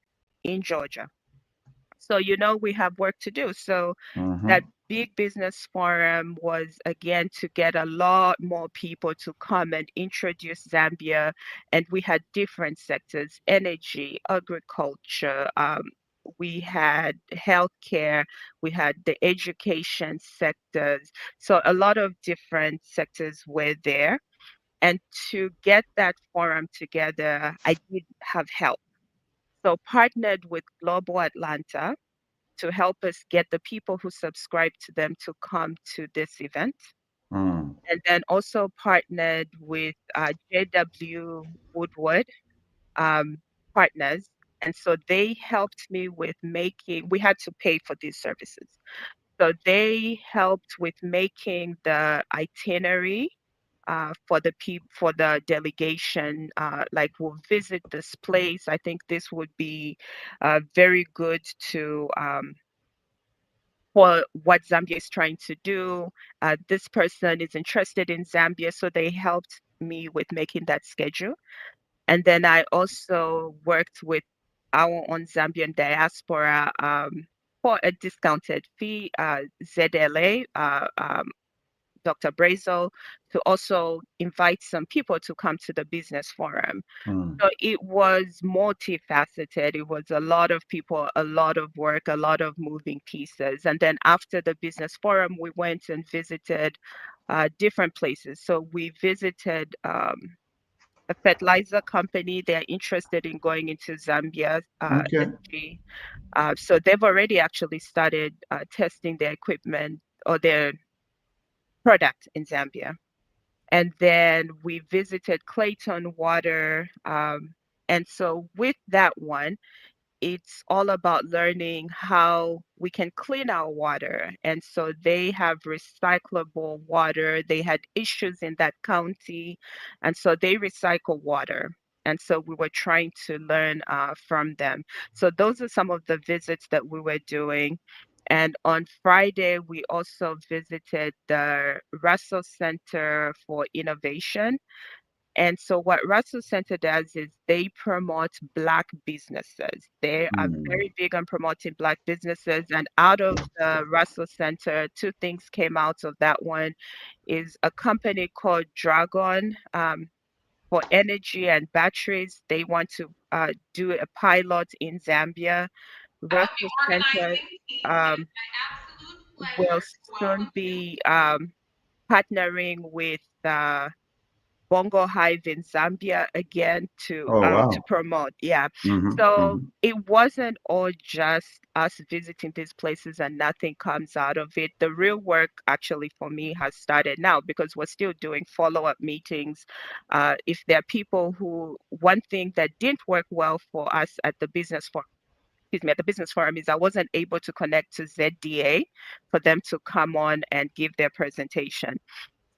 E: in Georgia. So, you know, we have work to do. So that big business forum was, again, to get a lot more people to come and introduce Zambia. And we had different sectors, energy, agriculture, we had healthcare, we had the education sectors. So a lot of different sectors were there. And to get that forum together, I did have help. So partnered with Global Atlanta to help us get the people who subscribe to them to come to this event. And then also partnered with JW Woodward partners. And so they helped me with making, we had to pay for these services. So they helped with making the itinerary for the delegation. Like, we'll visit this place. I think this would be very good to for what Zambia is trying to do. This person is interested in Zambia, so they helped me with making that schedule. And then I also worked with our own Zambian diaspora for a discounted fee, ZLA, Dr. Brazel, to also invite some people to come to the business forum. So it was multifaceted. It was a lot of people, a lot of work, a lot of moving pieces. And then after the business forum, we went and visited different places. So we visited a fertilizer company. They're interested in going into Zambia. SG. So they've already actually started testing their equipment or their product in Zambia. And then we visited Clayton Water. And so with that one, it's all about learning how we can clean our water. And so they have recyclable water. They had issues in that county. And so they recycle water. And so we were trying to learn from them. So those are some of the visits that we were doing. And on Friday, we also visited the Russell Center for Innovation. And so what Russell Center does is they promote Black businesses. They are very big on promoting Black businesses. And out of the Russell Center, two things came out of that one is a company called Dragon for energy and batteries. They want to do a pilot in Zambia. Russell Center will soon be partnering with Bongo Hive in Zambia again to promote. Yeah. So it wasn't all just us visiting these places and nothing comes out of it. The real work actually for me has started now because we're still doing follow-up meetings. If there are people who, one thing that didn't work well for us at the business forum, at the business forum is I wasn't able to connect to ZDA for them to come on and give their presentation.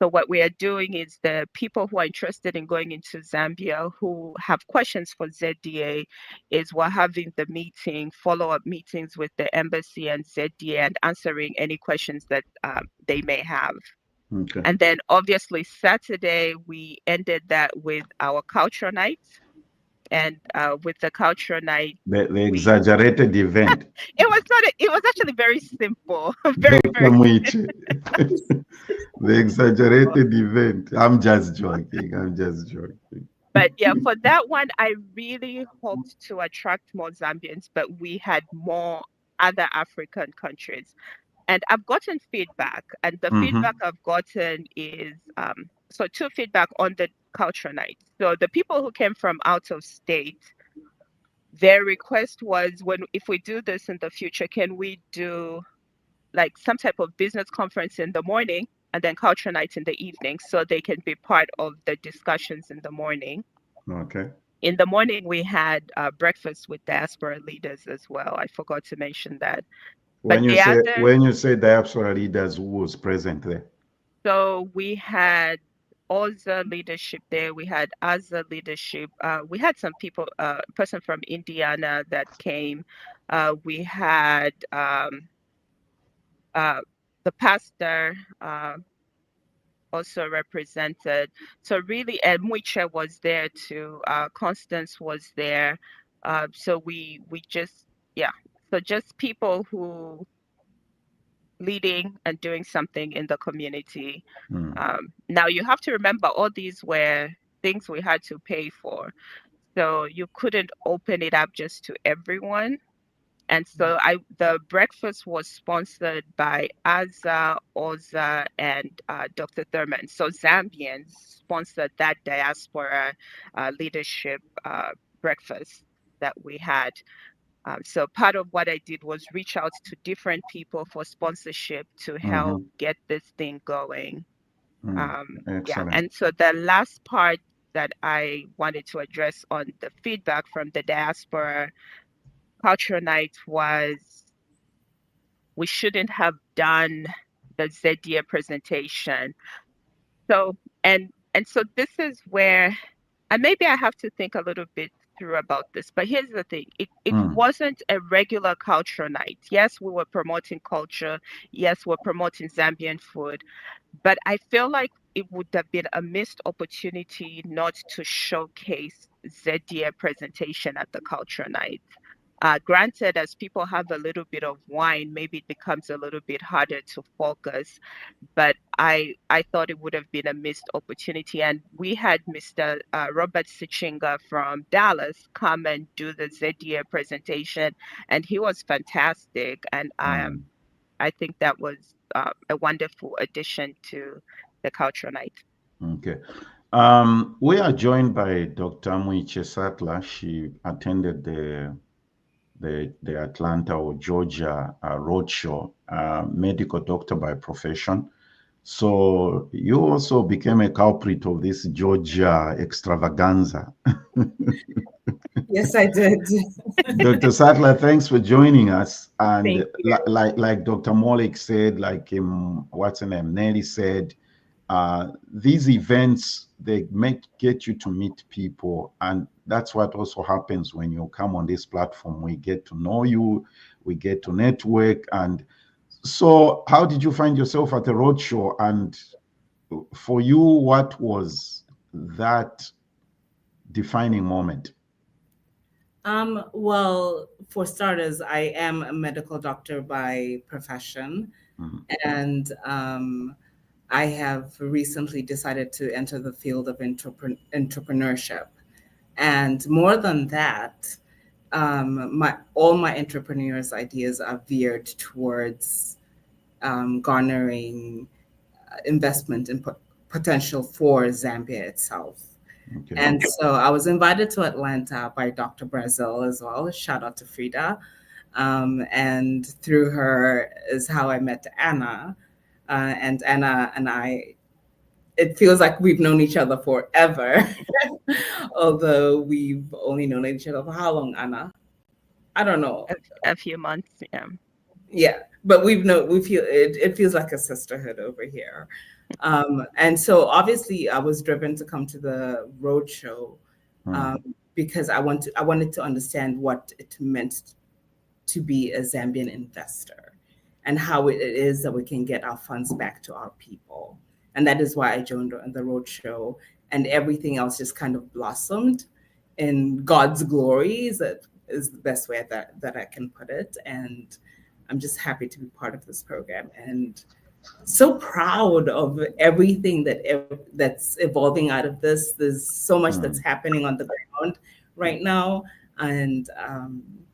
E: So what we are doing is the people who are interested in going into Zambia who have questions for ZDA is we're having the meeting, follow-up meetings with the embassy and ZDA and answering any questions that they may have. Okay. And then obviously Saturday, we ended that with our culture night. And with the culture night,
C: the exaggerated event.
E: It was actually very simple. very
C: the exaggerated event. I'm just joking.
E: But yeah, for that one, I really hoped to attract more Zambians, but we had more other African countries. And I've gotten feedback, and the feedback I've gotten is so two feedback on the culture night. So the people who came from out of state their request was, if we do this in the future, can we do like some type of business conference in the morning and then culture night in the evening, so they can be part of the discussions in the morning.
C: Okay.
E: In the morning, we had breakfast with diaspora leaders as well. I forgot to mention that.
C: When you say diaspora leaders, who was present there?
E: So we had OZA leadership there. We had AZA leadership. We had some people, person from Indiana that came. We had the pastor also represented. So really, and Muiche was there too. Constance was there. So we just, yeah. So just people who leading and doing something in the community. Now you have to remember, all these were things we had to pay for. So you couldn't open it up just to everyone. And so the breakfast was sponsored by AZA, OZA, and Dr. Thurman. So Zambians sponsored that diaspora leadership breakfast that we had. So part of what I did was reach out to different people for sponsorship to help get this thing going. Yeah, and so the last part that I wanted to address on the feedback from the diaspora culture night was, we shouldn't have done the ZDA presentation. So and so this is where, and maybe I have to think a little bit through about this, but here's the thing. It wasn't a regular culture night. Yes, we were promoting culture. Yes, we're promoting Zambian food. But I feel like it would have been a missed opportunity not to showcase ZDA presentation at the culture night. Granted, as people have a little bit of wine, maybe it becomes a little bit harder to focus. But I thought it would have been a missed opportunity. And we had Mr. Robert Sichinga from Dallas come and do the ZDA presentation, and he was fantastic. And I think that was a wonderful addition to the culture night.
C: Okay. We are joined by Dr. Muiche Sattler. She attended the Atlanta or Georgia Roadshow, medical doctor by profession. So you also became a culprit of this Georgia extravaganza.
H: Yes, I did.
C: Dr. Sattler, thanks for joining us. And like Dr. Molik said, like what's her name, Nelly said, these events, they get you to meet people, and that's what also happens when you come on this platform. We get to know you, we get to network. And so how did you find yourself at the Roadshow? And for you, what was that defining moment?
H: Well, for starters, I am a medical doctor by profession, and I have recently decided to enter the field of entrepreneurship. And more than that, all my entrepreneurs' ideas are veered towards garnering investment and potential for Zambia itself. Okay. And so I was invited to Atlanta by Dr. Brazil as well. Shout out to Frida. And through her is how I met Anna. And Anna and I, it feels like we've known each other forever. Although we've only known each other for how long, Anna? I don't know.
E: A few months, yeah.
H: Yeah, but it feels like a sisterhood over here. And so obviously I was driven to come to the Roadshow because I wanted to understand what it meant to be a Zambian investor and how it is that we can get our funds back to our people. And that is why I joined the Roadshow, and everything else just kind of blossomed in God's glory is the best way that I can put it. And I'm just happy to be part of this program and so proud of everything that's evolving out of this. There's so much that's happening on the ground right now. And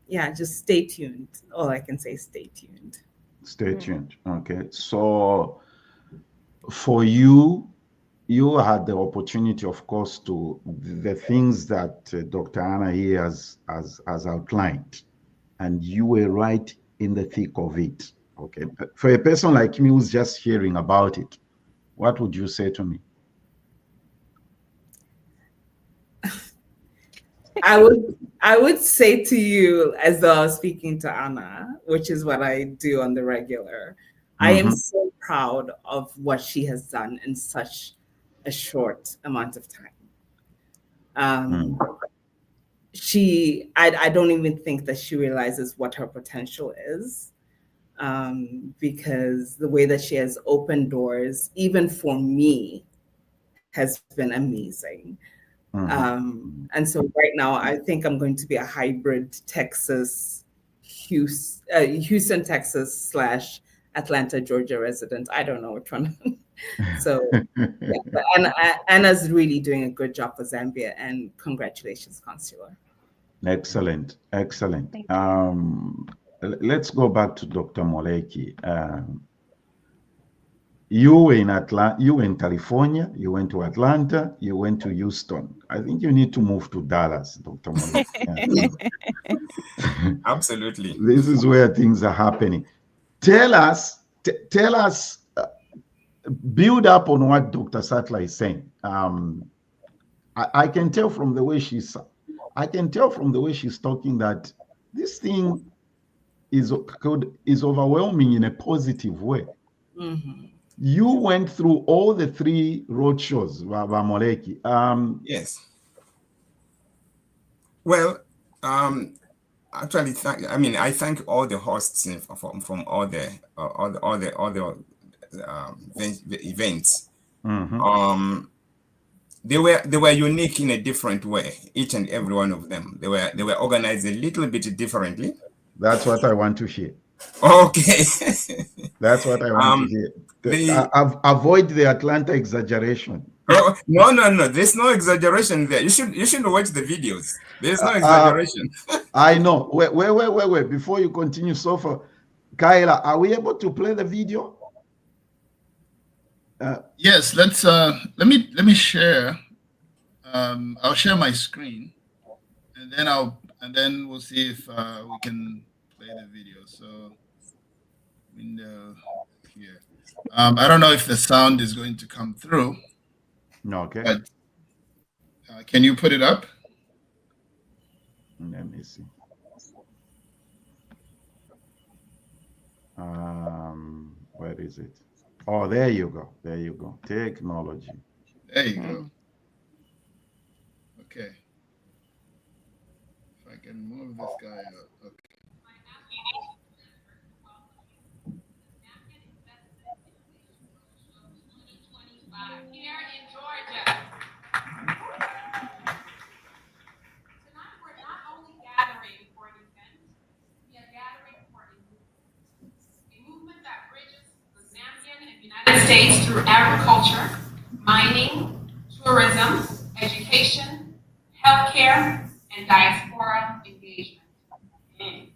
H: yeah, just stay tuned. All I can say is stay tuned.
C: Stay tuned. Okay. So for you, you had the opportunity, of course, to the things that Dr. Anna here has outlined, and you were right in the thick of it. Okay, for a person like me who's just hearing about it, what would you say to me?
H: I would say to you, as though I was speaking to Anna, which is what I do on the regular, I am so proud of what she has done in such a short amount of time. I don't even think that she realizes what her potential is, because the way that she has opened doors, even for me, has been amazing. And so right now, I think I'm going to be a hybrid Houston, Texas / Atlanta, Georgia resident. I don't know which one. So, yeah, but Anna's really doing a good job for Zambia, and congratulations, Consular.
C: Excellent, excellent. Let's go back to Dr. Moleki. You were in Atlanta, you were in California, you went to Atlanta, you went to Houston. I think you need to move to Dallas, Dr. Moleki.
A: Absolutely.
C: This is where things are happening. Tell us, build up on what Dr. Sattler is saying. I can tell from the way she's talking that this thing is overwhelming in a positive way. You went through all the 3 roadshows, Moleki.
A: Yes. Well, actually, I thank all the hosts from all the events. They were unique in a different way. Each and every one of them. They were organized a little bit differently.
C: That's what I want to hear.
A: Okay.
C: That's what I want to hear. Avoid the Atlanta exaggeration.
A: Oh, no. There's no exaggeration there. You should watch the videos. There's no exaggeration.
C: I know. Wait. Before you continue, so far, Kyla, are we able to play the video?
F: Yes. Let's. Let me share. I'll share my screen, and then we'll see if we can play the video. So, window here. I don't know if the sound is going to come through.
C: No, okay.
F: But can you put it up?
C: Let me see. Where is it? Oh, there you go. There you go. Technology.
F: There you go. Okay. If I can move this guy up. Okay.
L: Here in Georgia. Tonight we're not only gathering for an event, we are gathering for a movement that bridges the Zambian and United States through agriculture, mining, tourism, education, healthcare, and diaspora engagement.
M: And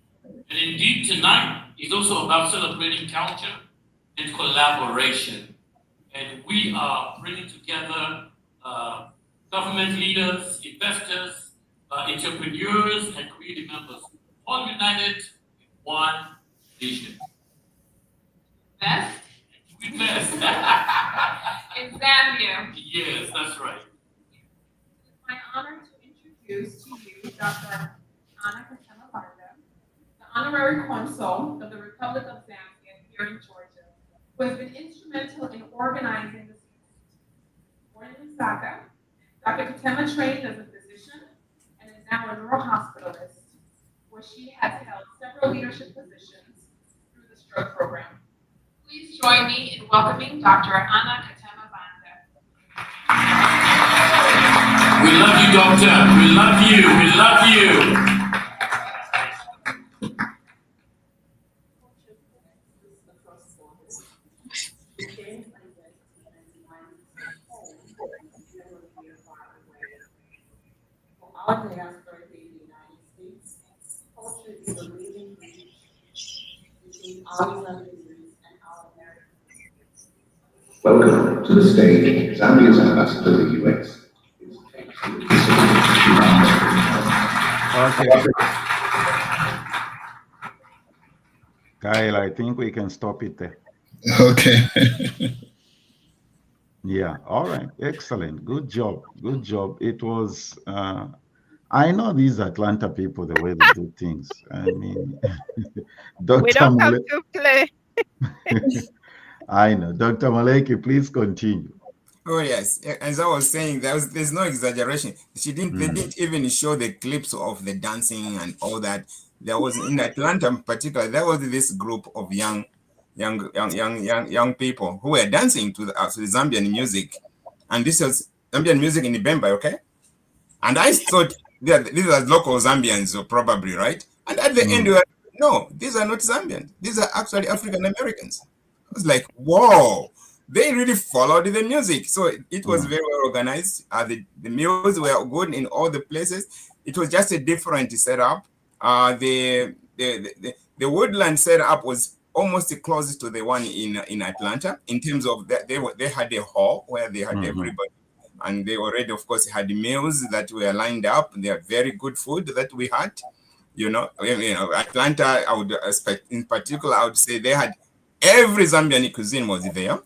M: indeed, tonight is also about celebrating culture and collaboration. And we are bringing together government leaders, investors, entrepreneurs, and community members, all united in one vision.
L: Best?
M: We best.
L: In Zambia.
M: Yes, that's right.
L: It's my honor to introduce to you Dr. Anna Katema, the Honorary Consul of the Republic of Zambia here in Georgia, who has been instrumental in organizing this event. Born in Lusaka, Dr. Katema trained as a physician and is now a neurohospitalist, where she has held several leadership positions through the stroke program. Please join me in welcoming Dr. Anna Katema Banda.
M: We love you, Doctor. We love you. We love you.
N: Our diaspora in the United States, culture is a living bridge between our Zambian roots and our American roots.
O: Welcome to the stage, Zambia's ambassador to the US.
C: Okay. Kyle, I think we can stop it there.
F: Okay.
C: Yeah. All right. Excellent. Good job. Good job. It was, I know these Atlanta people, the way they do things. I mean, Dr.
E: We don't come to play.
C: I know. Dr. Maleki, please continue.
A: Oh yes, as I was saying, there's no exaggeration. They didn't even show the clips of the dancing and all that. There was in Atlanta in particular, there was this group of young people who were dancing to the Zambian music, and this was Zambian music in Ibemba, okay? And I thought these are local Zambians, probably, right? And at the end, we were, no, these are not Zambians. These are actually African Americans. I was like, whoa. They really followed the music. So it was very well organized. The meals were good in all the places. It was just a different setup. The woodland setup was almost close to the one in Atlanta in terms of that they had a hall where they had everybody. And they already, of course, had meals that were lined up. They had very good food that we had. You know, Atlanta, I would expect, in particular, I would say they had every Zambian cuisine was there,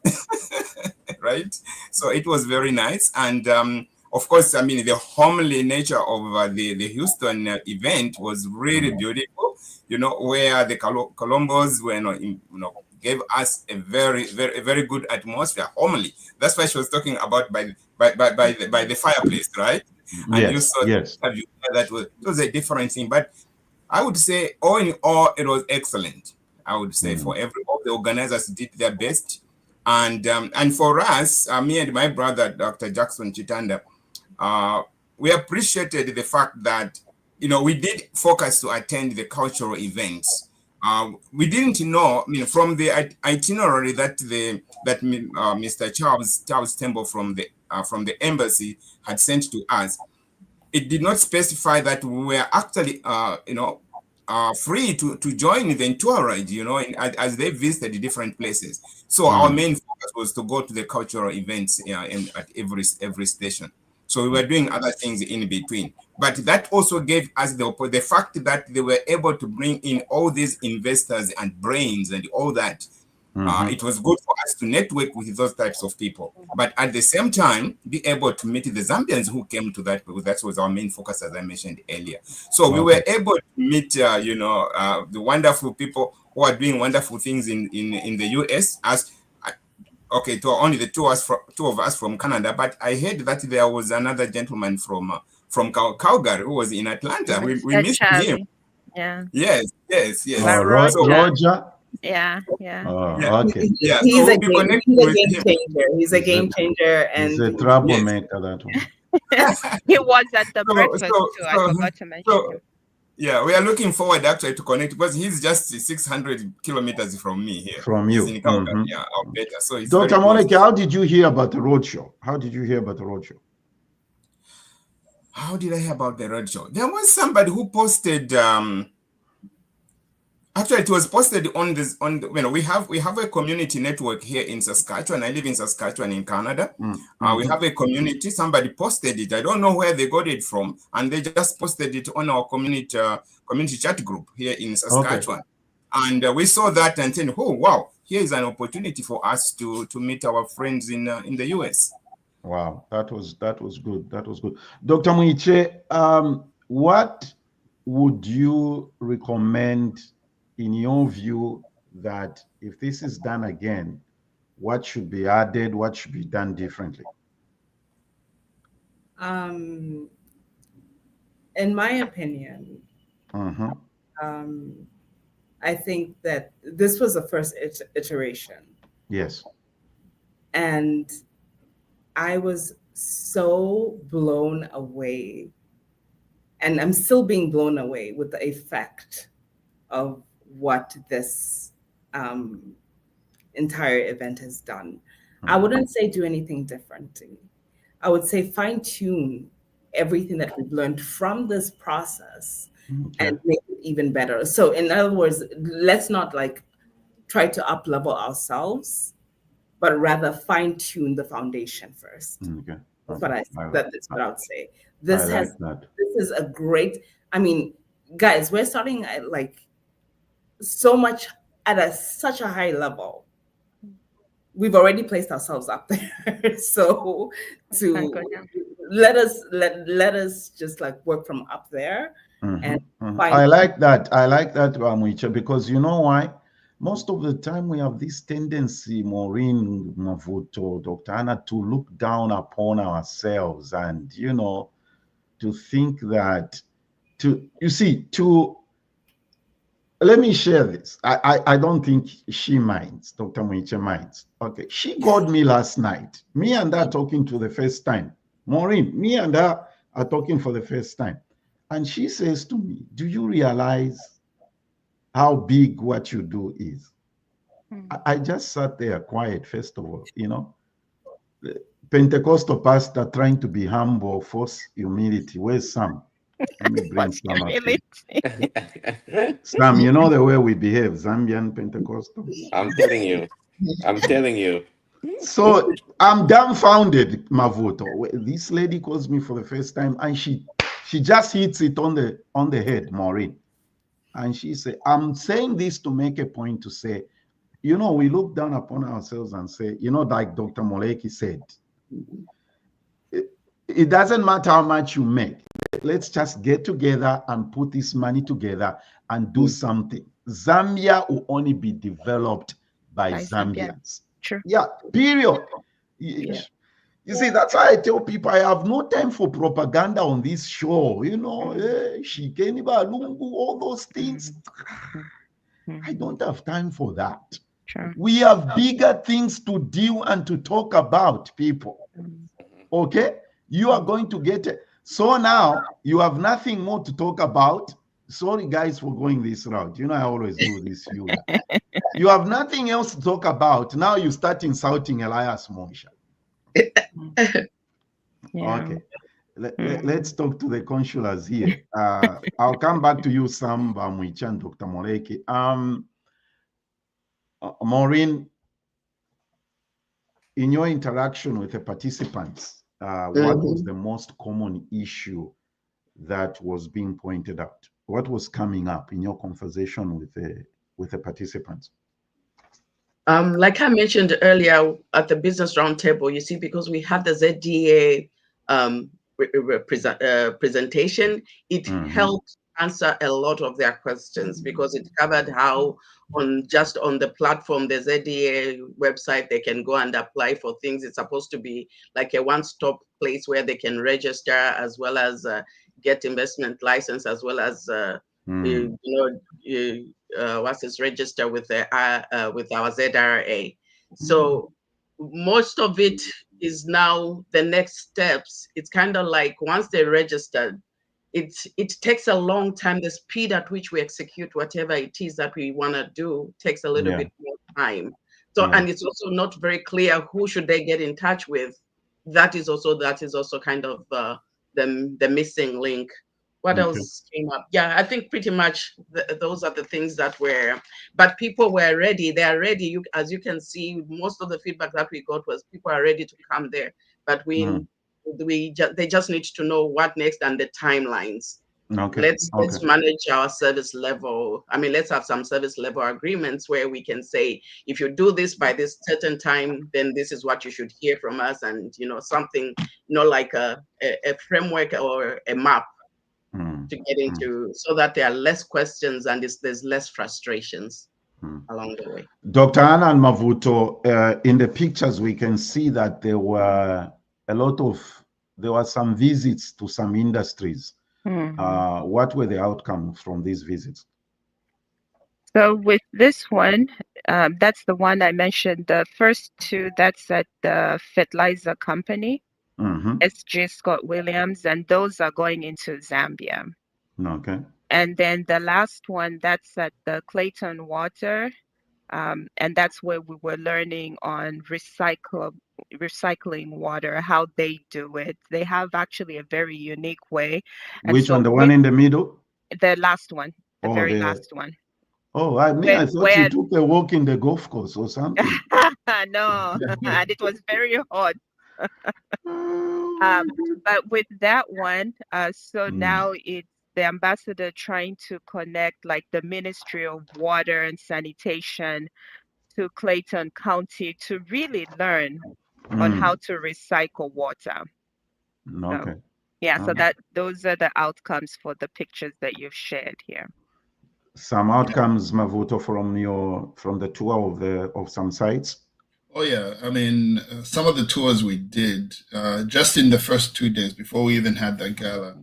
A: right? So it was very nice. And of course, I mean, the homely nature of the Houston event was really beautiful, you know, where the Colombos were, gave us a very good atmosphere, homely. That's why she was talking about by the fireplace, right? And
C: yes,
A: you saw
C: yes.
A: that it was a different thing. But I would say, all in all, it was excellent. I would say for all the organizers did their best, and for us, me and my brother, Dr. Jackson Chitanda, we appreciated the fact that we did focus to attend the cultural events. We didn't know, from the itinerary that Mr. Charles Temple from the embassy had sent to us. It did not specify that we were actually, free to join the entourage, as they visited different places. So our main focus was to go to the cultural events at every station. So we were doing other things in between. But that also gave us the fact that they were able to bring in all these investors and brains and all that. It was good for us to network with those types of people, but at the same time, be able to meet the Zambians who came to that, because that was our main focus, as I mentioned earlier. So we were able to meet, the wonderful people who are doing wonderful things in the US. It was only the two of us from Canada, but I heard that there was another gentleman from Calgary who was in Atlanta. We missed him.
E: Yeah.
A: Yes.
C: Roger.
E: Yeah.
C: Oh, okay.
A: Yeah,
H: he's
A: so
H: a game changer. He's a game changer, and
C: he's a troublemaker. That one.
E: He was at the breakfast too. I forgot to mention him.
A: Yeah, we are looking forward actually to connect, because he's just 600 kilometers from me here.
C: From you.
A: He's in Calgary, Alberta. So it's
C: Dr. Moleke, how did you hear about the Roadshow? How did you hear about the Roadshow?
A: How did I hear about the Roadshow? There was somebody who posted. Actually, it was posted on this. We have a community network here in Saskatchewan. I live in Saskatchewan in Canada. We have a community. Somebody posted it. I don't know where they got it from, and they just posted it on our community chat group here in Saskatchewan. Okay. And we saw that and said, "Oh wow, here is an opportunity for us to meet our friends in the US."
C: Wow, that was good. That was good. Dr. Muiche, what would you recommend, in your view, that if this is done again, what should be added, what should be done differently?
H: In my opinion, I think that this was the first iteration.
C: Yes.
H: And I was so blown away, and I'm still being blown away with the effect of what this entire event has done. I wouldn't say do anything differently. I would say fine tune everything that we've learned from this process and make it even better. So in other words, let's not try to up level ourselves. but rather fine-tune the foundation first.
C: Okay.
H: That's what that's what I would say. This is a great, I mean, guys, we're starting at like so much at such a high level. We've already placed ourselves up there. So let us just like work from up there. And
C: I like that. I like that, Ramuicha, because you know why? Most of the time we have this tendency, Maureen, Mavuto, Dr. Anna, to look down upon ourselves and, you know, to think that, let me share this. I don't think she minds, Dr. Muiche minds. Okay, she called me last night. Me and her talking to the first time. Maureen, me and her are talking for the first time. And she says to me, do you realize how big what you do is? I just sat there quiet, first of all, you know. Pentecostal pastor trying to be humble, force humility. Where's Sam? Let me bring Sam up here. Sam, you know the way we behave, Zambian Pentecostal.
I: I'm telling you. I'm telling you.
C: So I'm dumbfounded, Mavuto. This lady calls me for the first time and she just hits it on the head, Maureen. And she said, I'm saying this to make a point to say, you know, we look down upon ourselves and say, you know, like Dr. Moleki said, it doesn't matter how much you make. Let's just get together and put this money together and do something. Zambia will only be developed by Zambians.
E: Sure.
C: Yeah, period. Yeah. You see, that's why I tell people I have no time for propaganda on this show. You know, Shikeni Balungu, all those things. I don't have time for that.
E: Sure.
C: We have bigger things to do and to talk about, people. Okay? You are going to get it. So now you have nothing more to talk about. Sorry, guys, for going this route. You know, I always do this. You have nothing else to talk about. Now you start insulting Elias Monsha. Okay. Let's talk to the consulars here. I'll come back to you, Sam Bamwicha and Dr. Moleki. Maureen, in your interaction with the participants, what was the most common issue that was being pointed out? What was coming up in your conversation with the participants?
D: Like I mentioned earlier at the business roundtable, you see, because we had the ZDA presentation, it helped answer a lot of their questions because it covered how on the platform, the ZDA website, they can go and apply for things. It's supposed to be like a one-stop place where they can register as well as get investment license, as well as register with our ZRA. So most of it is now the next steps. It's kind of like once they registered, it takes a long time. The speed at which we execute whatever it is that we want to do takes a little bit more time. So and it's also not very clear who should they get in touch with. That is also kind of the missing link. What else came up? Yeah, I think pretty much those are the things that were, but people were ready. They are ready. As you can see, most of the feedback that we got was people are ready to come there, but they just need to know what next and the timelines. Let's manage our service level. I mean, let's have some service level agreements where we can say, if you do this by this certain time, then this is what you should hear from us, and something, like a framework or a map to get into, so that there are less questions and there's less frustrations along the way.
C: Dr. Anna and Mavuto, in the pictures we can see that there were some visits to some industries. What were the outcomes from these visits?
E: So with this one, that's the one I mentioned. The first two, that's at the fertilizer company, SG Scott Williams, and those are going into Zambia.
C: Okay.
E: And then the last one, that's at the Clayton Water, and that's where we were learning on recycling water, how they do it. They have actually a very unique way.
C: Which one? The one in the middle?
E: The last one, the very last one.
C: Oh, I mean, I thought you took a walk in the golf course or something.
E: No, and it was very hot. But with that one, so now it's the ambassador trying to connect like the Ministry of Water and Sanitation to Clayton County to really learn on how to recycle water.
C: Okay.
E: So, yeah, so those are the outcomes for the pictures that you've shared here.
C: Some outcomes, Mavuto, from the tour of some sites.
F: Oh yeah, I mean, some of the tours we did just in the first 2 days before we even had that gala,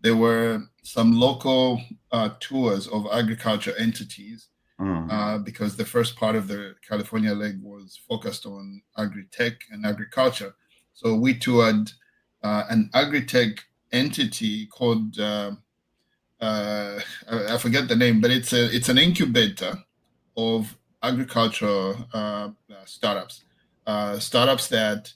F: there were some local tours of agriculture entities because the first part of the California leg was focused on agri-tech and agriculture. So we toured an agri-tech entity called I forget the name, but it's an incubator of agriculture startups that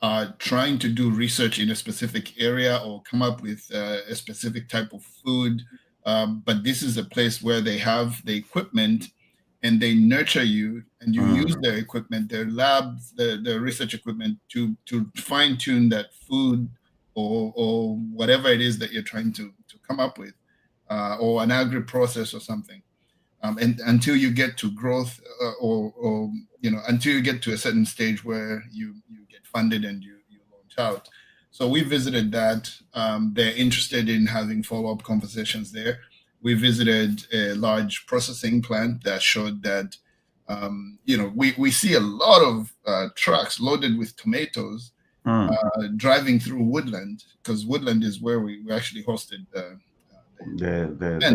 F: are trying to do research in a specific area or come up with a specific type of food. But this is a place where they have the equipment and they nurture you and you use their equipment, their labs, the research equipment to fine tune that food or whatever it is that you're trying to come up with, or an agri process or something. And until you get to growth or until you get to a certain stage where you get funded and you launch out. So we visited that. They're interested in having follow-up conversations there. We visited a large processing plant that showed that, we see a lot of trucks loaded with tomatoes driving through Woodland, because Woodland is where we actually hosted the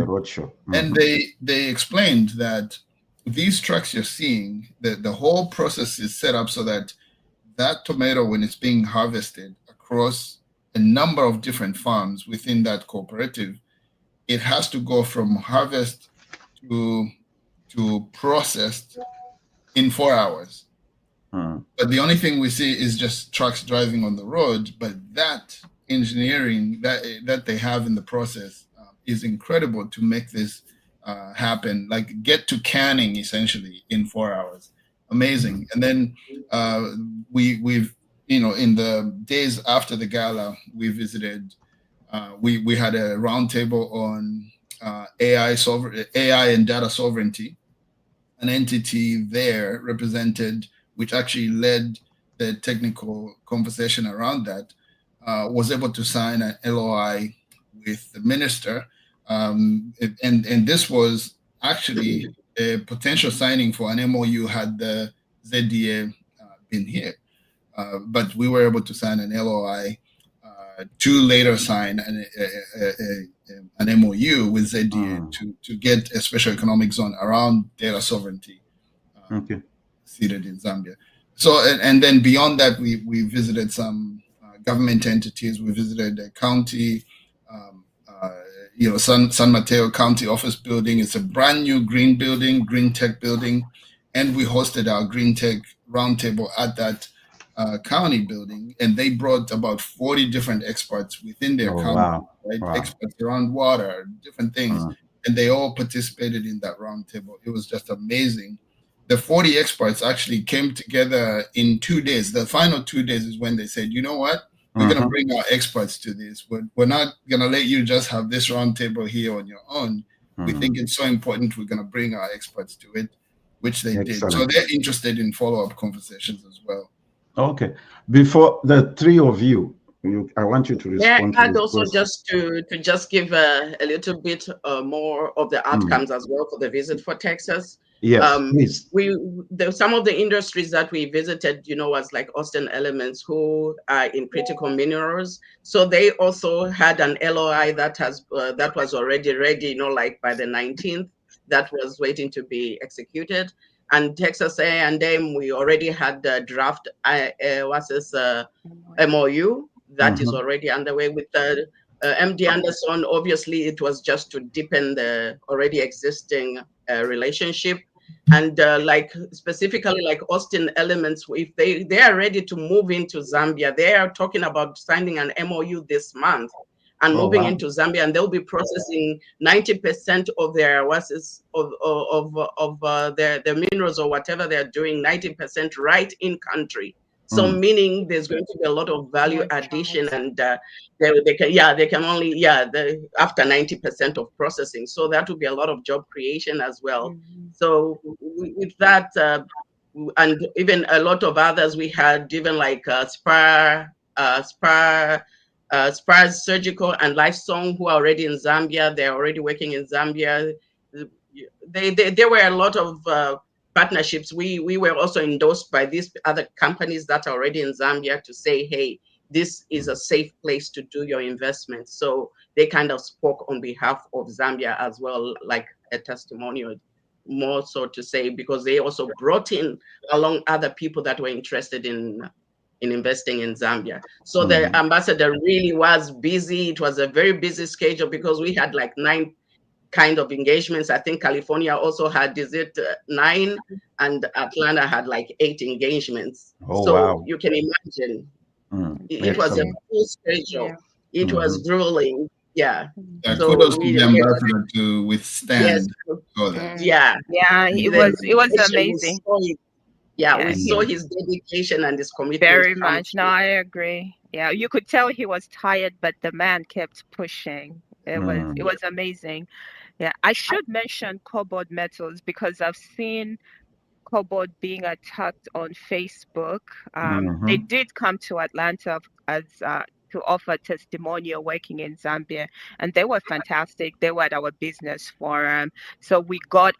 C: roadshow.
F: And they explained that these trucks you're seeing, the whole process is set up so that tomato, when it's being harvested across a number of different farms within that cooperative, it has to go from harvest to processed in 4 hours. But the only thing we see is just trucks driving on the road. But that engineering that they have in the process is incredible to make this happen, like get to canning essentially in 4 hours. Amazing. And then we've in the days after the gala, we visited, we had a roundtable on AI and data sovereignty. An entity there represented, which actually led the technical conversation around that, was able to sign an LOI with the minister. And this was actually a potential signing for an MOU had the ZDA been here. But we were able to sign an LOI to later sign an MOU with ZDA to get a special economic zone around data sovereignty seated in Zambia. So, and then beyond that, we visited some government entities. We visited a county, San Mateo County office building. It's a brand new green building, green tech building. And we hosted our green tech roundtable at that county building. And they brought about 40 different experts within their county, right? Wow. Experts around water, different things. And they all participated in that roundtable. It was just amazing. The 40 experts actually came together in 2 days. The final 2 days is when they said, you know what? We're going to bring our experts to this. We're not going to let you just have this roundtable here on your own. We think it's so important. We're going to bring our experts to it, which they did. So they're interested in follow-up conversations as well.
C: Okay. Before the three of you, I want you to respond.
D: Yeah, and also just to give a little bit more of the outcomes as well for the visit for Texas.
C: Yes, please.
D: Some of the industries that we visited, was like Austin Elements, who are in critical minerals. So they also had an LOI that was already ready, like by the 19th, that was waiting to be executed. And Texas A&M, we already had the draft MOU that is already underway with MD Anderson. Obviously, it was just to deepen the already existing relationship. And specifically like Austin Elements, if they are ready to move into Zambia, they are talking about signing an MOU this month and
C: Oh,
D: moving
C: wow.
D: into Zambia, and they'll be processing 90% of their their minerals or whatever they're doing, 90% right in country. So meaning there's going to be a lot of value addition, and they can only after 90% of processing. So that will be a lot of job creation as well. So with that, and even a lot of others, we had even like Spars Surgical and Lifesong, who are already in Zambia. They're already working in Zambia. There were a lot of partnerships. We were also endorsed by these other companies that are already in Zambia to say, hey, this is a safe place to do your investment. So they kind of spoke on behalf of Zambia as well, like a testimonial, more so to say, because they also brought in along other people that were interested in investing in Zambia. So the ambassador really was busy. It was a very busy schedule because we had like 9 kind of engagements. I think California also had, 9, and Atlanta had like 8 engagements.
C: Oh,
D: so
C: wow.
D: you can imagine it was a
C: Excellent.
D: full schedule. It was grueling. Yeah. So
F: kudos to
D: we
F: the ambassador to withstand all that.
D: Yeah.
E: It was amazing.
D: We saw his dedication and his commitment.
E: Very much. No, I agree. Yeah, you could tell he was tired, but the man kept pushing. It was amazing. Yeah, I should mention Cobalt Metals because I've seen Cobalt being attacked on Facebook. They did come to Atlanta as to offer testimonial working in Zambia, and they were fantastic. They were at our business forum. So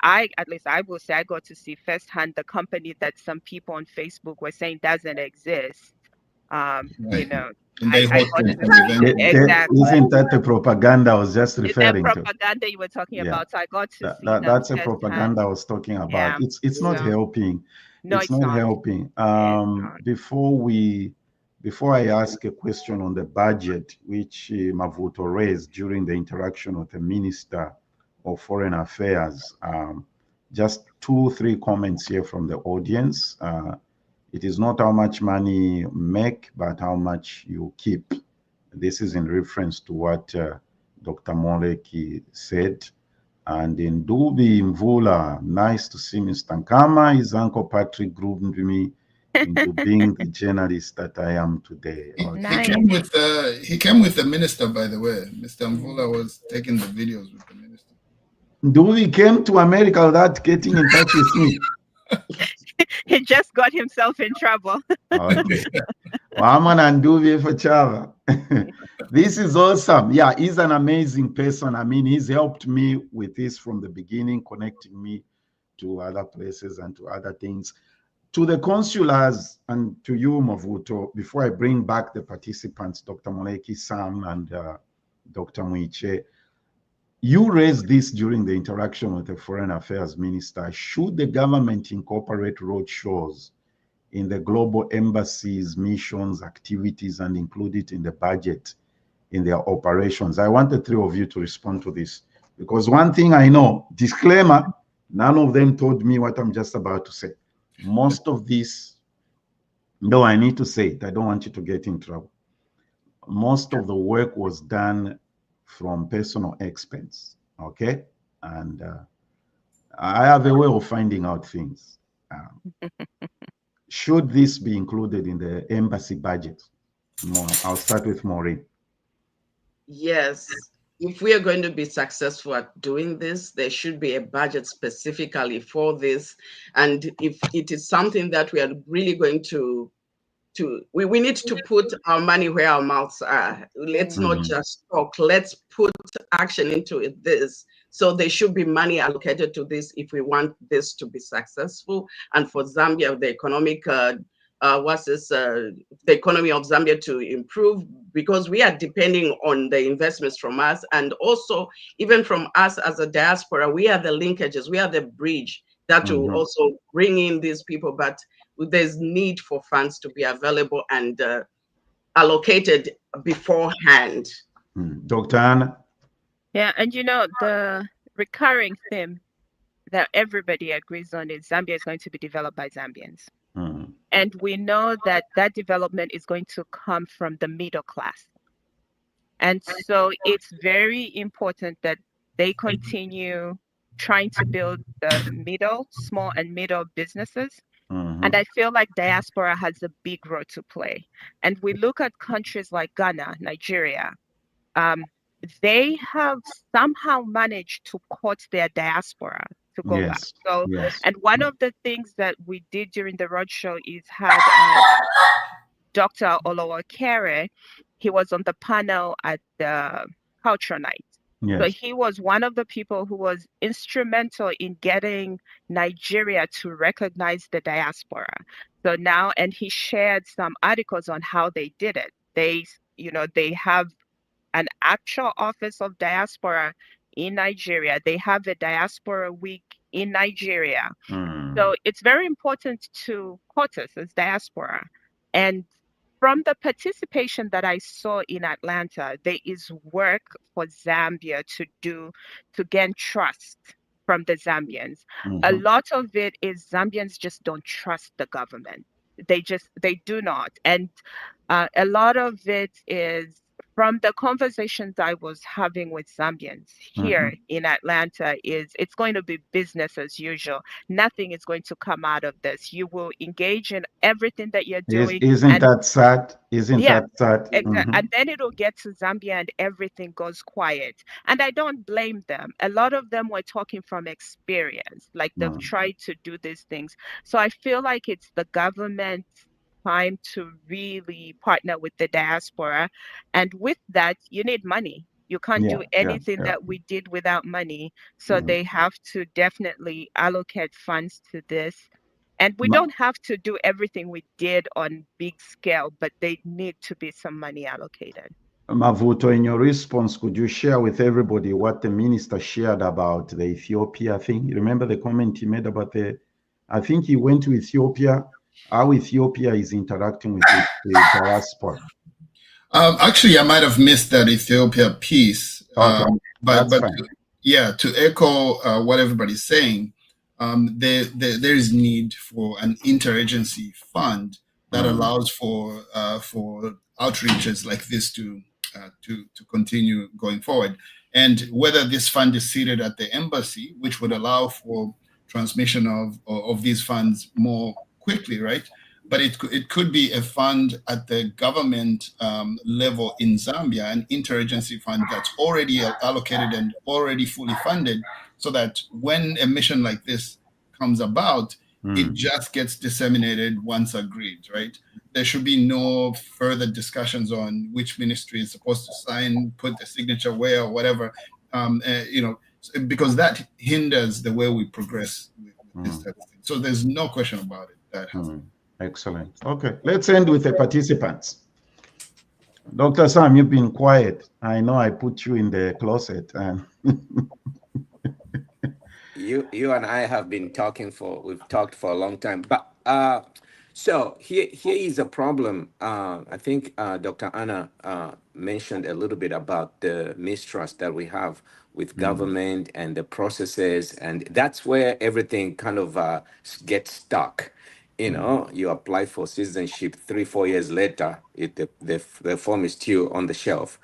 E: at least I will say, I got to see firsthand the company that some people on Facebook were saying doesn't exist. You know, exactly.
C: Isn't that the propaganda I was just referring
E: that
C: to?
E: propaganda you were talking about. So I got to see
C: that's a propaganda I was talking about. It's not helping.
E: No,
C: it's not helping. Before I ask a question on the budget, which Mavuto raised during the interaction with the Minister of Foreign Affairs, just 2-3 comments here from the audience. It is not how much money you make, but how much you keep. This is in reference to what Dr. Moleki said. And in Dubi Mvula, nice to see Mr. Nkama. His Uncle Patrick groomed me into being the journalist that I am today.
F: Okay. He came with the minister, by the way. Mr. Mvula was taking the videos with the minister.
C: Dubi came to America without getting in touch with me.
E: He just got himself in trouble.
C: Okay. Waman and Duvi for Chava. This is awesome. Yeah, he's an amazing person. I mean, he's helped me with this from the beginning, connecting me to other places and to other things. To the consulars and to you, Mavuto, before I bring back the participants, Dr. Moleki, Sam, and Dr. Muiche, you raised this during the interaction with the Foreign Affairs Minister. Should the government incorporate roadshows in the global embassies, missions, activities, and include it in the budget in their operations? I want the 3 of you to respond to this, because one thing I know, disclaimer, none of them told me what I'm just about to say. Most of this, no, I need to say it, I don't want you to get in trouble. Most of the work was done from personal expense, okay? And I have a way of finding out things. Should this be included in the embassy budget? I'll start with Maureen.
D: Yes. If we are going to be successful at doing this, there should be a budget specifically for this. And if it is something that we are really going to we need to put our money where our mouths are. Let's not just talk. Let's put action into this. So there should be money allocated to this if we want this to be successful. And for Zambia, the economic, the economy of Zambia to improve, because we are depending on the investments from us, and also even from us as a diaspora, we are the linkages, we are the bridge that will also bring in these people. But there's need for funds to be available and allocated beforehand.
C: Dr. Anna?
E: Yeah, and the recurring theme that everybody agrees on is Zambia is going to be developed by Zambians. And we know that development is going to come from the middle class. And so it's very important that they continue trying to build the small and middle businesses. And I feel like diaspora has a big role to play. And we look at countries like Ghana, Nigeria, they have somehow managed to court their diaspora to go back.
C: Yes.
E: So,
C: Yes.
E: and one of the things that we did during the roadshow is had Dr. Olowokere. He was on the panel at the Culture Night. So
C: Yes.
E: he was one of the people who was instrumental in getting Nigeria to recognize the diaspora. So now, and he shared some articles on how they did it. They have an actual office of diaspora in Nigeria. They have a diaspora week in Nigeria. So it's very important to quote us as diaspora. And from the participation that I saw in Atlanta, there is work for Zambia to gain trust from the Zambians. A lot of it is Zambians just don't trust the government. They do not. And a lot of it is from the conversations I was having with Zambians here in Atlanta is it's going to be business as usual. Nothing is going to come out of this. You will engage in everything that you're doing.
C: Isn't that sad? Isn't that sad?
E: Exactly. And then it'll get to Zambia and everything goes quiet. And I don't blame them. A lot of them were talking from experience, like they've tried to do these things. So I feel like it's the government's time to really partner with the diaspora. And with that, you need money. You can't do anything that we did without money. So they have to definitely allocate funds to this. And we don't have to do everything we did on big scale, but they need to be some money allocated.
C: Mavuto, in your response, could you share with everybody what the minister shared about the Ethiopia thing? You remember the comment he made about I think he went to Ethiopia, how Ethiopia is interacting with the diaspora.
F: Actually, I might have missed that Ethiopia piece.
C: Okay.
F: But to echo what everybody's saying, there is need for an interagency fund that allows for outreaches like this to continue going forward. And whether this fund is seated at the embassy, which would allow for transmission of these funds more quickly, right? But it could be a fund at the government level in Zambia, an interagency fund that's already allocated and already fully funded, so that when a mission like this comes about, it just gets disseminated once agreed, right? There should be no further discussions on which ministry is supposed to sign, put the signature where or whatever, because that hinders the way we progress with this type of thing. So there's no question about it. That happens.
C: Excellent. Okay, let's end with the participants. Dr. Sam, you've been quiet. I know I put you in the closet. And
I: you and I have been we've talked for a long time. But so here is a problem. I think Dr. Anna mentioned a little bit about the mistrust that we have with government and the processes, and that's where everything kind of gets stuck. You apply for citizenship 3-4 years later, the form is still on the shelf.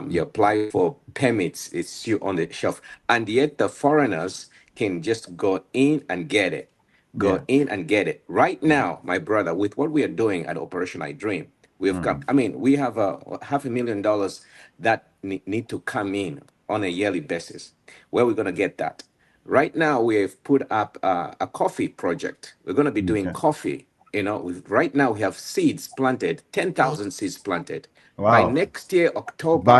I: You apply for permits, it's still on the shelf. And yet the foreigners can just go in and get it. In and get it. Right now, my brother, with what we are doing at Operation I Dream, we've got, we have $500,000 that need to come in on a yearly basis. Where are we going to get that? Right now, we have put up a coffee project. We're going to be doing coffee. Right now we have seeds planted, 10,000 seeds planted.
C: Wow.
I: By next year, October.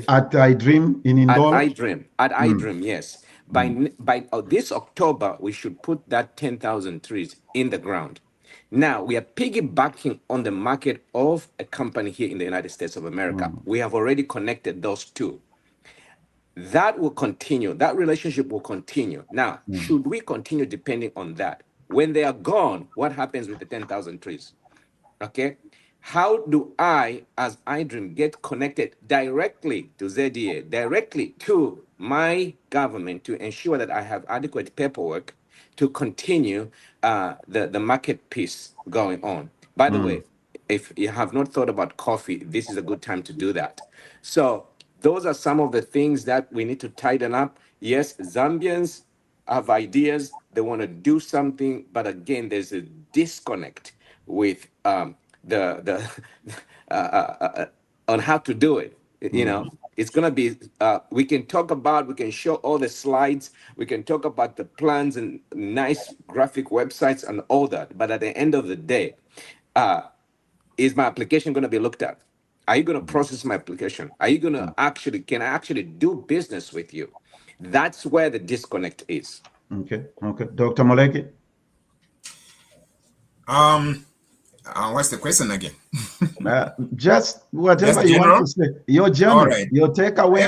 C: At I Dream in Indore?
I: At I Dream, yes. By this October, we should put that 10,000 trees in the ground. Now, we are piggybacking on the market of a company here in the United States of America. We have already connected those two. That will continue. That relationship will continue. Now, should we continue depending on that? When they are gone, what happens with the 10,000 trees? Okay. How do I, as iDream, get connected directly to ZDA, directly to my government to ensure that I have adequate paperwork to continue the market piece going on? By the way, if you have not thought about coffee, this is a good time to do that. So those are some of the things that we need to tighten up. Yes, Zambians have ideas, they want to do something, but again, there's a disconnect with the on how to do it. You know, it's gonna be. We can talk about, we can show all the slides, we can talk about the plans and nice graphic websites and all that. But at the end of the day, is my application going to be looked at? Are you going to process my application? Are you going to actually, can I actually do business with you? That's where the disconnect is.
C: Okay. Dr. Moleki?
A: What's the question again?
C: Just whatever
A: Just
C: you want
A: general?
C: to say. Your journal,
A: All right.
C: your takeaway.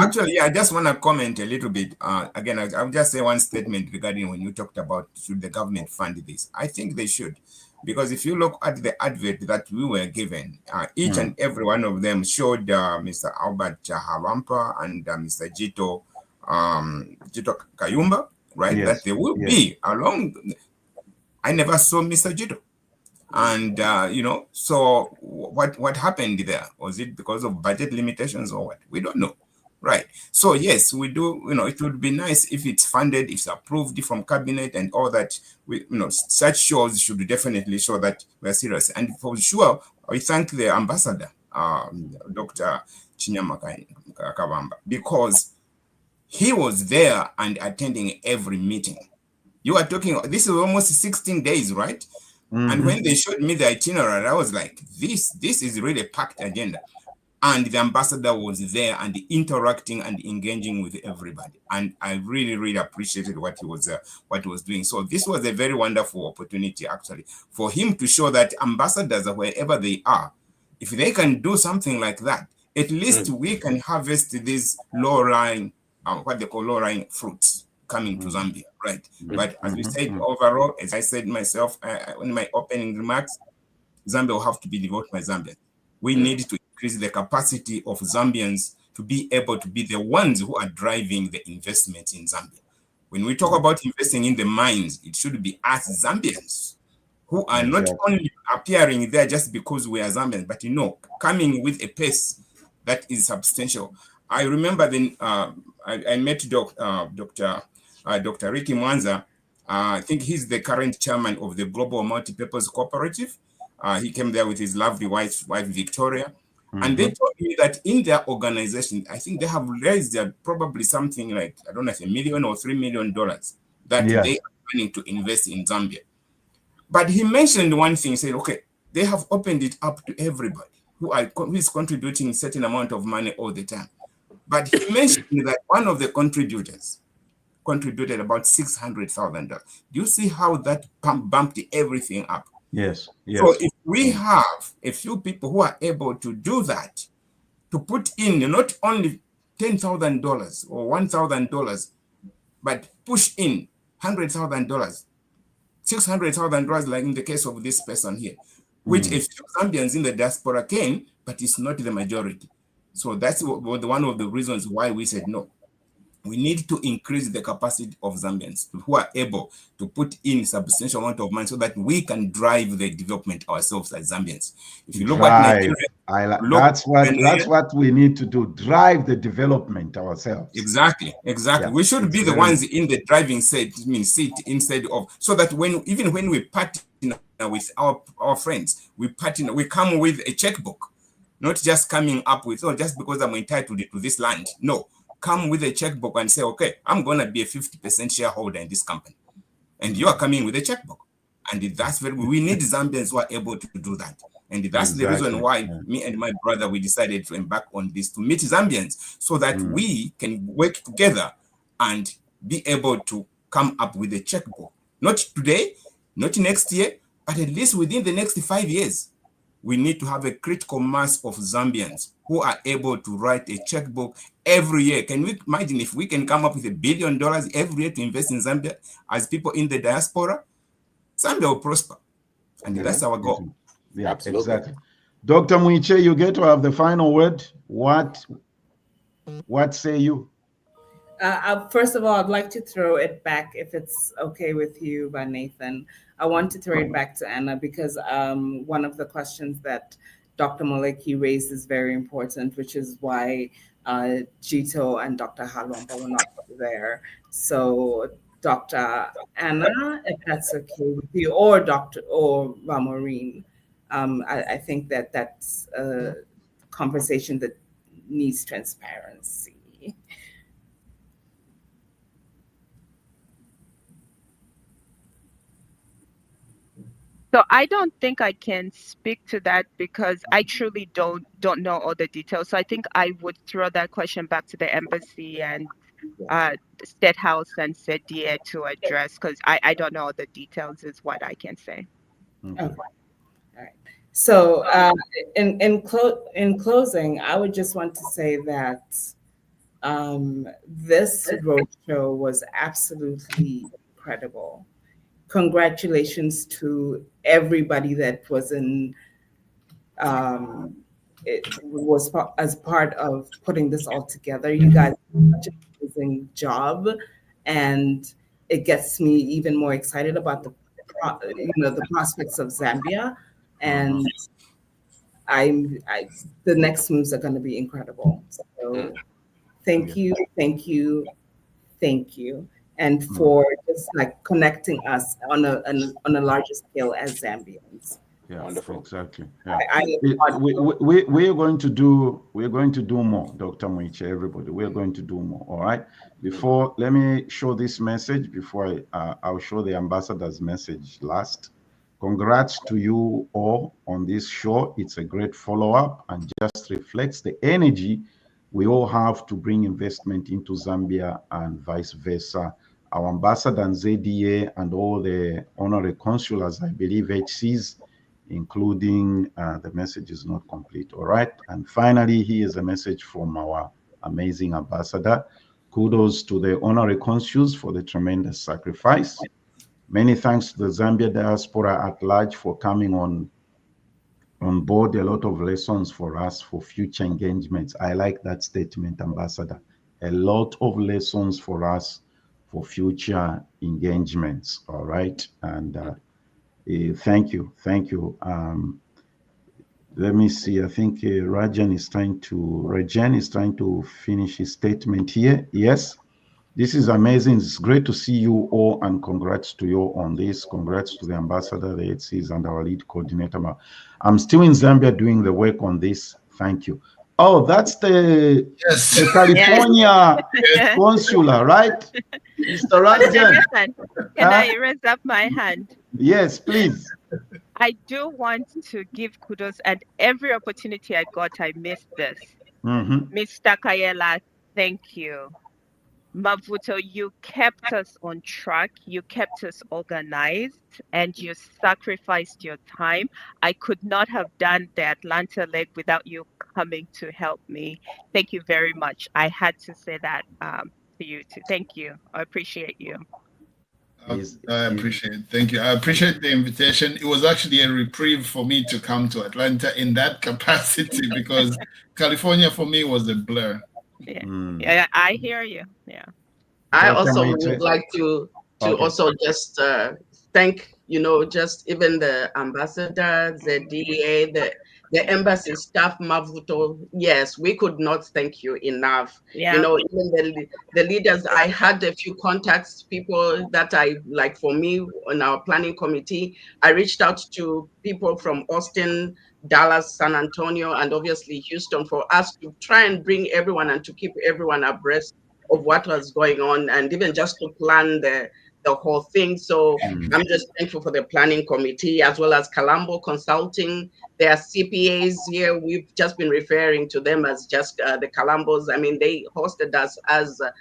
A: Actually, I just want to comment a little bit. Again, I'll just say one statement regarding when you talked about should the government fund this. I think they should. Because if you look at the advert that we were given, each and every one of them showed Mr. Albert Harampa and Mr. Jito Kayumba, right?
C: Yes,
A: That they will be along. I never saw Mr. Jito. And, so what happened there? Was it because of budget limitations or what? We don't know. Right. So, yes, we do, it would be nice if it's funded, it's approved from cabinet and all that. Such shows should definitely show that we're serious. And for sure, I thank the ambassador, Dr. Chinyama Kavamba, because he was there and attending every meeting. You are talking, this is almost 16 days, right? And when they showed me the itinerary, I was like, this is really a packed agenda. And the ambassador was there and interacting and engaging with everybody. And I really, really appreciated what he was doing. So this was a very wonderful opportunity, actually, for him to show that ambassadors, wherever they are, if they can do something like that, at least we can harvest these low-lying, what they call low-lying fruits coming to Zambia, right? But as we said, overall, as I said myself in my opening remarks, Zambia will have to be developed by Zambians. We need to increase the capacity of Zambians to be able to be the ones who are driving the investment in Zambia. When we talk about investing in the mines, it should be us Zambians who are not only appearing there just because we are Zambians, but coming with a pace that is substantial. I remember then I met Dr. Ricky Mwanza. I think he's the current chairman of the Global Multipurpose Cooperative. He came there with his lovely wife Victoria. And they told me that in their organization, I think they have raised probably something like, I don't know, $1 million or $3 million that they are planning to invest in Zambia. But he mentioned one thing, said, okay, they have opened it up to everybody who is contributing a certain amount of money all the time. But he mentioned that one of the contributors contributed about $600,000. Do you see how that bumped everything up?
C: Yes.
A: So if we have a few people who are able to do that, to put in not only $10,000 or $1,000, but push in $100,000, $600,000, like in the case of this person here, which a few Zambians in the diaspora can, but it's not the majority. So that's one of the reasons why we said no. We need to increase the capacity of Zambians who are able to put in substantial amount of money so that we can drive the development ourselves as Zambians. If you look at Nigeria,
C: that's what we need to do, drive the development ourselves.
A: Exactly. Yeah, we should be the ones in the driving seat instead of, so that even when we partner with our friends, we come with a checkbook, not just coming up with, just because I'm entitled to this land. No. Come with a checkbook and say, okay, I'm going to be a 50% shareholder in this company. And you are coming with a checkbook. And that's we need Zambians who are able to do that. And that's the reason why me and my brother, we decided to embark on this, to meet Zambians so that we can work together and be able to come up with a checkbook. Not today, not next year, but at least within the next 5 years. We need to have a critical mass of Zambians who are able to write a checkbook every year. Can we imagine if we can come up with $1 billion every year to invest in Zambia as people in the diaspora? Zambia will prosper. And that's our goal.
C: Yeah, exactly. Dr. Mwiche, you get to have the final word. What say you?
H: First of all, I'd like to throw it back, if it's okay with you, by Nathan. I want to throw it back to Anna because one of the questions that Dr. Maleki raised is very important, which is why Jito and Dr. Halomba were not there. So, Dr. Anna, if that's okay with you, or Ramorin, I think that that's a conversation that needs transparency.
E: So I don't think I can speak to that because I truly don't know all the details. So I think I would throw that question back to the embassy and State House and ZDA to address, because I don't know all the details is what I can say.
H: Okay. All right. So in closing, I would just want to say that this roadshow was absolutely incredible. Congratulations to everybody that was as part of putting this all together. You guys did such an amazing job, and it gets me even more excited about the prospects of Zambia, and the next moves are going to be incredible. So thank you, and for just like connecting us on a larger scale as Zambians.
C: Yeah,
I: wonderful.
C: Exactly. Yeah. We're going to do more, Dr. Moiche, everybody. We're going to do more. All right. Before, let me show this message before I'll show the ambassador's message last. Congrats to you all on this show. It's a great follow-up and just reflects the energy we all have to bring investment into Zambia and vice versa. Our ambassador and ZDA and all the honorary consulars, I believe HCs, including the message is not complete. All right. And finally, here's a message from our amazing ambassador. Kudos to the honorary consuls for the tremendous sacrifice. Many thanks to the Zambia diaspora at large for coming on board. A lot of lessons for us for future engagements. I like that statement, Ambassador. A lot of lessons for us for future engagements. All right. And thank you. Let me see. I think Rajan is trying to finish his statement here. Yes. This is amazing. It's great to see you all, and congrats to you on this. Congrats to the ambassador, the HCs, and our lead coordinator. I'm still in Zambia doing the work on this. Thank you. Oh, that's the California consular, right? Mr. Rajan.
E: Can I raise up my hand?
C: Yes, please.
E: I do want to give kudos, and every opportunity I got, I missed this. Mr. Kayela, thank you. Mavuto, you kept us on track, you kept us organized, and you sacrificed your time. I could not have done the Atlanta leg without you coming to help me. Thank you very much. I had to say that to you too. Thank you. I appreciate you.
F: I appreciate it. Thank you. I appreciate the invitation. It was actually a reprieve for me to come to Atlanta in that capacity because California for me was a blur.
E: Yeah, I hear you. Yeah.
D: I also would like to also just thank, just even the ambassadors, the DEA, the embassy staff, Mavuto. Yes, we could not thank you enough.
E: Yeah.
D: Even the leaders, I had a few contacts, people that for me on our planning committee, I reached out to people from Austin, Dallas, San Antonio, and obviously Houston for us to try and bring everyone and to keep everyone abreast of what was going on, and even just to plan the whole thing. So I'm just thankful for the planning committee as well as Calambo Consulting. There are CPAs here. We've just been referring to them as just the Calambos. I mean, they hosted us as the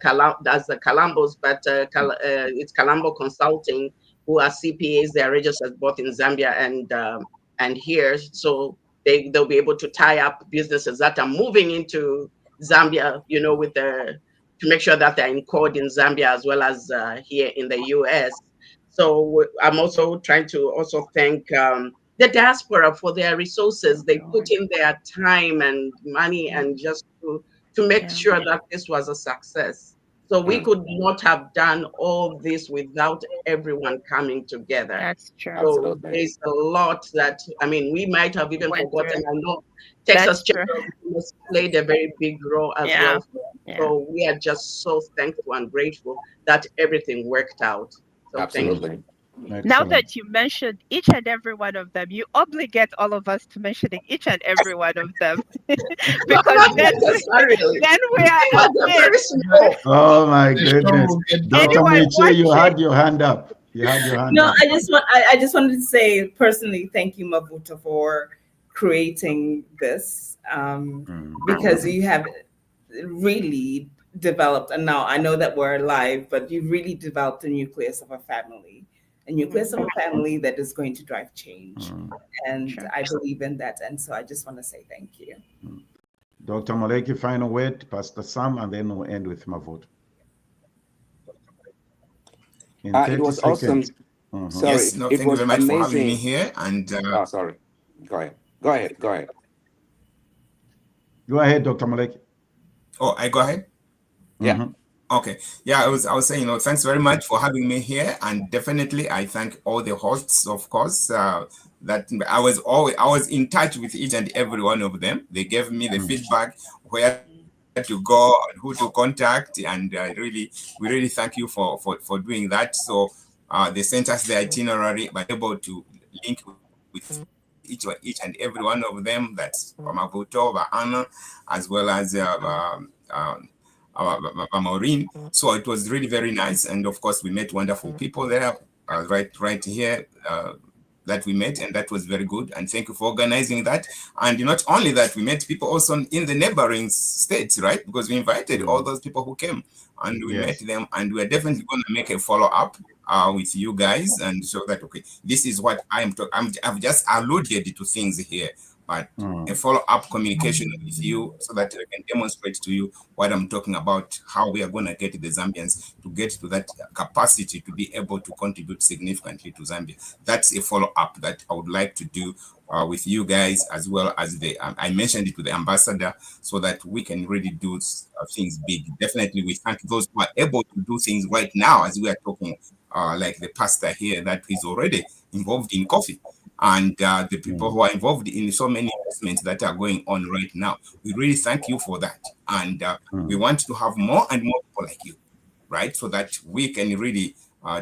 D: Calambos, but it's Calambo Consulting who are CPAs. They are registered both in Zambia and here. So they'll be able to tie up businesses that are moving into Zambia, to make sure that they're encoded in Zambia as well as here in the US. So I'm also trying to also thank the diaspora for their resources. They put in their time and money and just to make sure that this was a success. So we could not have done all this without everyone coming together.
E: That's true.
D: So there's a lot that, I mean, we might have even forgotten. I know Texas Chamber of Commerce played a very big role as well. So we are just so thankful and grateful that everything worked out. So
I: absolutely.
D: Thank you.
E: Now that you mentioned each and every one of them, you obligate all of us to mentioning each and every one of them. Because then we are
C: oh my goodness. Dr. Meche, you had your hand up. You had your hand
H: No,
C: up.
H: I just wanted to say personally, thank you, Mavuto, for creating this, because you have really developed, and now I know that we're live, but you really developed a nucleus of a family that is going to drive change. And I believe in that. And so I just want to say thank you.
C: Dr. Moleki, final word, Pastor Sam, and then we'll end with Mavuto.
I: It was awesome. Sorry,
A: yes, no,
I: it
A: thank
I: was
A: you very much
I: amazing.
A: for having me here. And
I: sorry, go ahead. Go ahead.
C: Go ahead, Dr. Moleki.
A: Oh, I go ahead.
I: Yeah.
A: Okay. Yeah, I was saying, thanks very much for having me here, and definitely I thank all the hosts, of course. That I was in touch with each and every one of them. They gave me the feedback where to go and who to contact, and we really thank you for doing that. So they sent us the itinerary, but able to link with each and every one of them. That's Mavuto, Anna, as well as Maureen. So it was really very nice, and of course we met wonderful people there, right here that we met, and that was very good. And thank you for organizing that. And not only that, we met people also in the neighboring states, right? Because we invited all those people who came, and we met them, and we're definitely going to make a follow-up with you guys and show that, okay, this is what I've just alluded to things here, but a follow-up communication with you so that I can demonstrate to you what I'm talking about, how we are going to get the Zambians to get to that capacity to be able to contribute significantly to Zambia. That's a follow-up that I would like to do with you guys, as well as I mentioned it to the ambassador, so that we can really do things big. Definitely, we thank those who are able to do things right now as we are talking, like the pastor here that is already involved in coffee, and the people who are involved in so many investments that are going on right now. We really thank you for that. And we want to have more and more people like you, right? So that we can really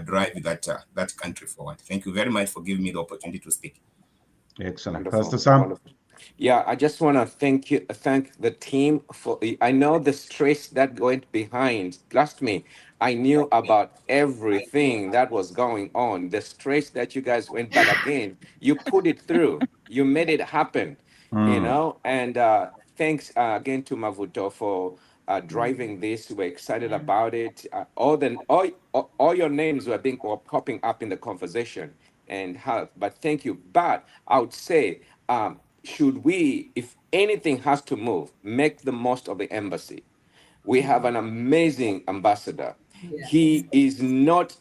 A: drive that country forward. Thank you very much for giving me the opportunity to speak.
C: Excellent.
I: Wonderful.
C: Pastor Sam?
I: Wonderful. Yeah, I just want to thank the team for, I know the stress that went behind. Trust me, I knew about everything that was going on, the stress that you guys went, but again, you put it through, you made it happen, and thanks again to Mavuto for driving this. We're excited about it. All your names were popping up in the conversation and how, but thank you. But I would say, should we, if anything has to move, make the most of the embassy. We have an amazing ambassador.
H: Yes.
I: He is not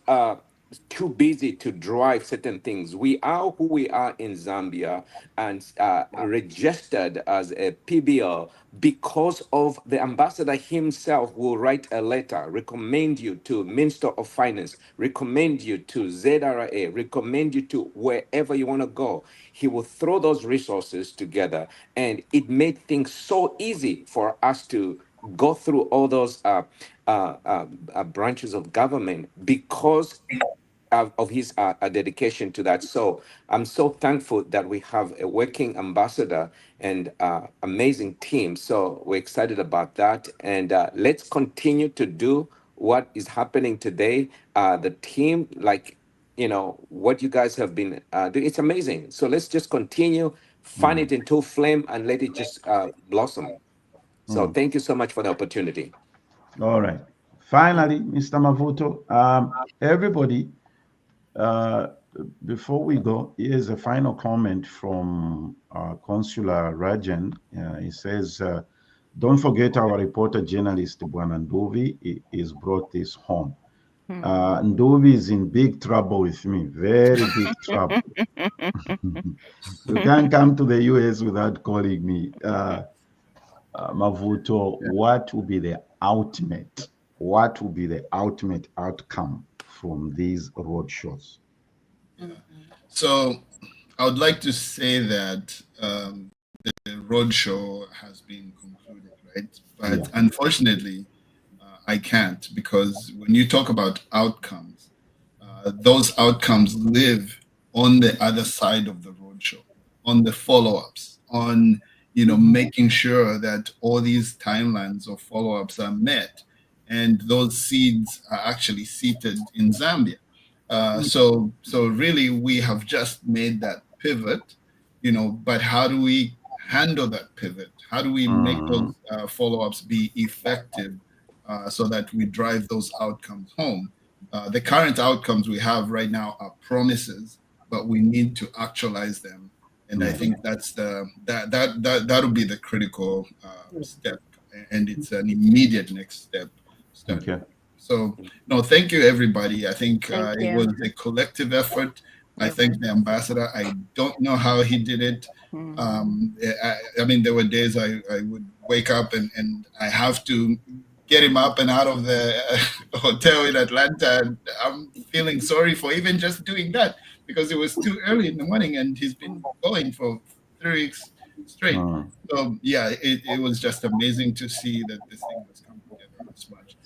I: too busy to drive certain things. We are who we are in Zambia and registered as a PBL because of the ambassador himself will write a letter, recommend you to Minister of Finance, recommend you to ZRA, recommend you to wherever you want to go. He will throw those resources together, and it made things so easy for us to go through all those branches of government because of his dedication to that. So I'm so thankful that we have a working ambassador and amazing team. So we're excited about that. And let's continue to do what is happening today. The team, like, what you guys have been doing, it's amazing. So let's just continue, fan it into flame and let it just blossom. So thank you so much for the opportunity.
C: All right. Finally, Mr. Mavuto, everybody, before we go, here's a final comment from Consular Rajan. He says, don't forget our reporter journalist, Bwana Nduvi, is brought this home. Nduvi is in big trouble with me, very big trouble. You can't come to the US without calling me. Mavuto, what will be the ultimate? What will be the ultimate outcome from these roadshows?
F: So, I would like to say that the roadshow has been concluded, right? But unfortunately, I can't, because when you talk about outcomes, those outcomes live on the other side of the roadshow, on the follow-ups, on making sure that all these timelines of follow-ups are met, and those seeds are actually seated in Zambia. So really, we have just made that pivot, but how do we handle that pivot? How do we make those follow-ups be effective so that we drive those outcomes home? The current outcomes we have right now are promises, but we need to actualize them. And I think that's that'll be the critical step, and it's an immediate next step.
C: Okay.
F: So, no, thank you, everybody. I think it was a collective effort. I thank the ambassador. I don't know how he did it. I mean, there were days I would wake up and I have to get him up and out of the hotel in Atlanta. And I'm feeling sorry for even just doing that, because it was too early in the morning and he's been going for 3 weeks straight. So, yeah, it was just amazing to see that this thing was coming together this much.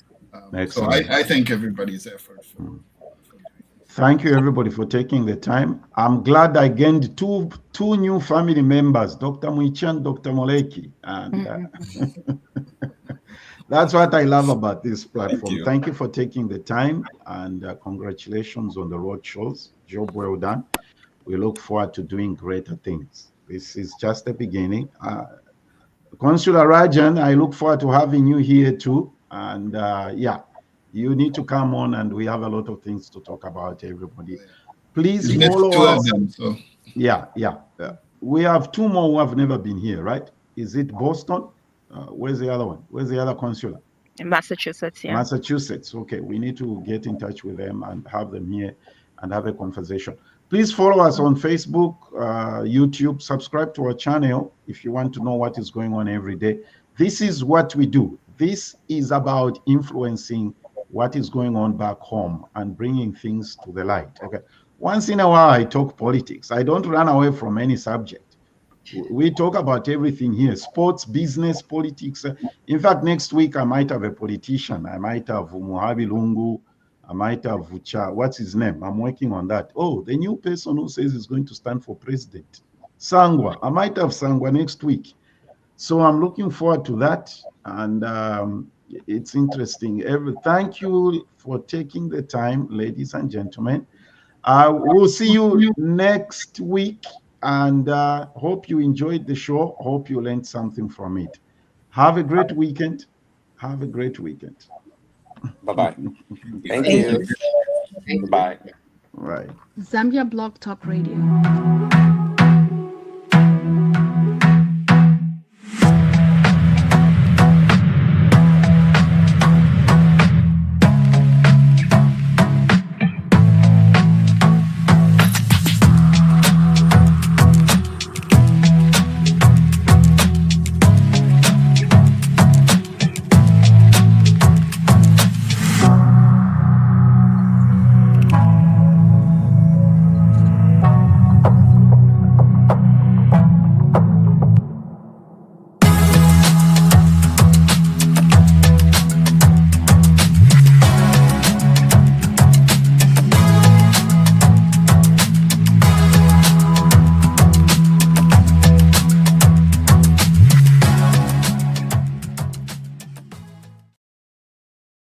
F: So I thank everybody's effort for doing this.
C: Thank you, everybody, for taking the time. I'm glad I gained two new family members, Dr. Muichi and Dr. Moleki. And that's what I love about this platform. Thank you for taking the time, and congratulations on the road shows. Job well done. We look forward to doing greater things. This is just the beginning. Consular Rajan, I look forward to having you here too. And yeah, you need to come on, and we have a lot of things to talk about, everybody. Please follow us. Yeah. We have 2 more who have never been here, right? Is it Boston? Where's the other one? Where's the other consular?
E: In Massachusetts, yeah.
C: Massachusetts. Okay, we need to get in touch with them and have them here and have a conversation. Please follow us on Facebook, YouTube, subscribe to our channel if you want to know what is going on every day. This is what we do. This is about influencing what is going on back home and bringing things to the light. Okay. Once in a while, I talk politics. I don't run away from any subject. We talk about everything here: sports, business, politics. In fact, next week, I might have a politician. I might have Muhabi Lungu. I might have Vucha. What's his name? I'm working on that. Oh, the new person who says he's going to stand for president. Sangwa. I might have Sangwa next week. So I'm looking forward to that. And it's interesting. Thank you for taking the time, ladies and gentlemen. We'll see you next week. And hope you enjoyed the show. Hope you learned something from it. Have a great weekend. Have a great weekend.
I: Bye-bye. Thank you. Bye.
C: Right.
P: Zambia Blog Talk Radio.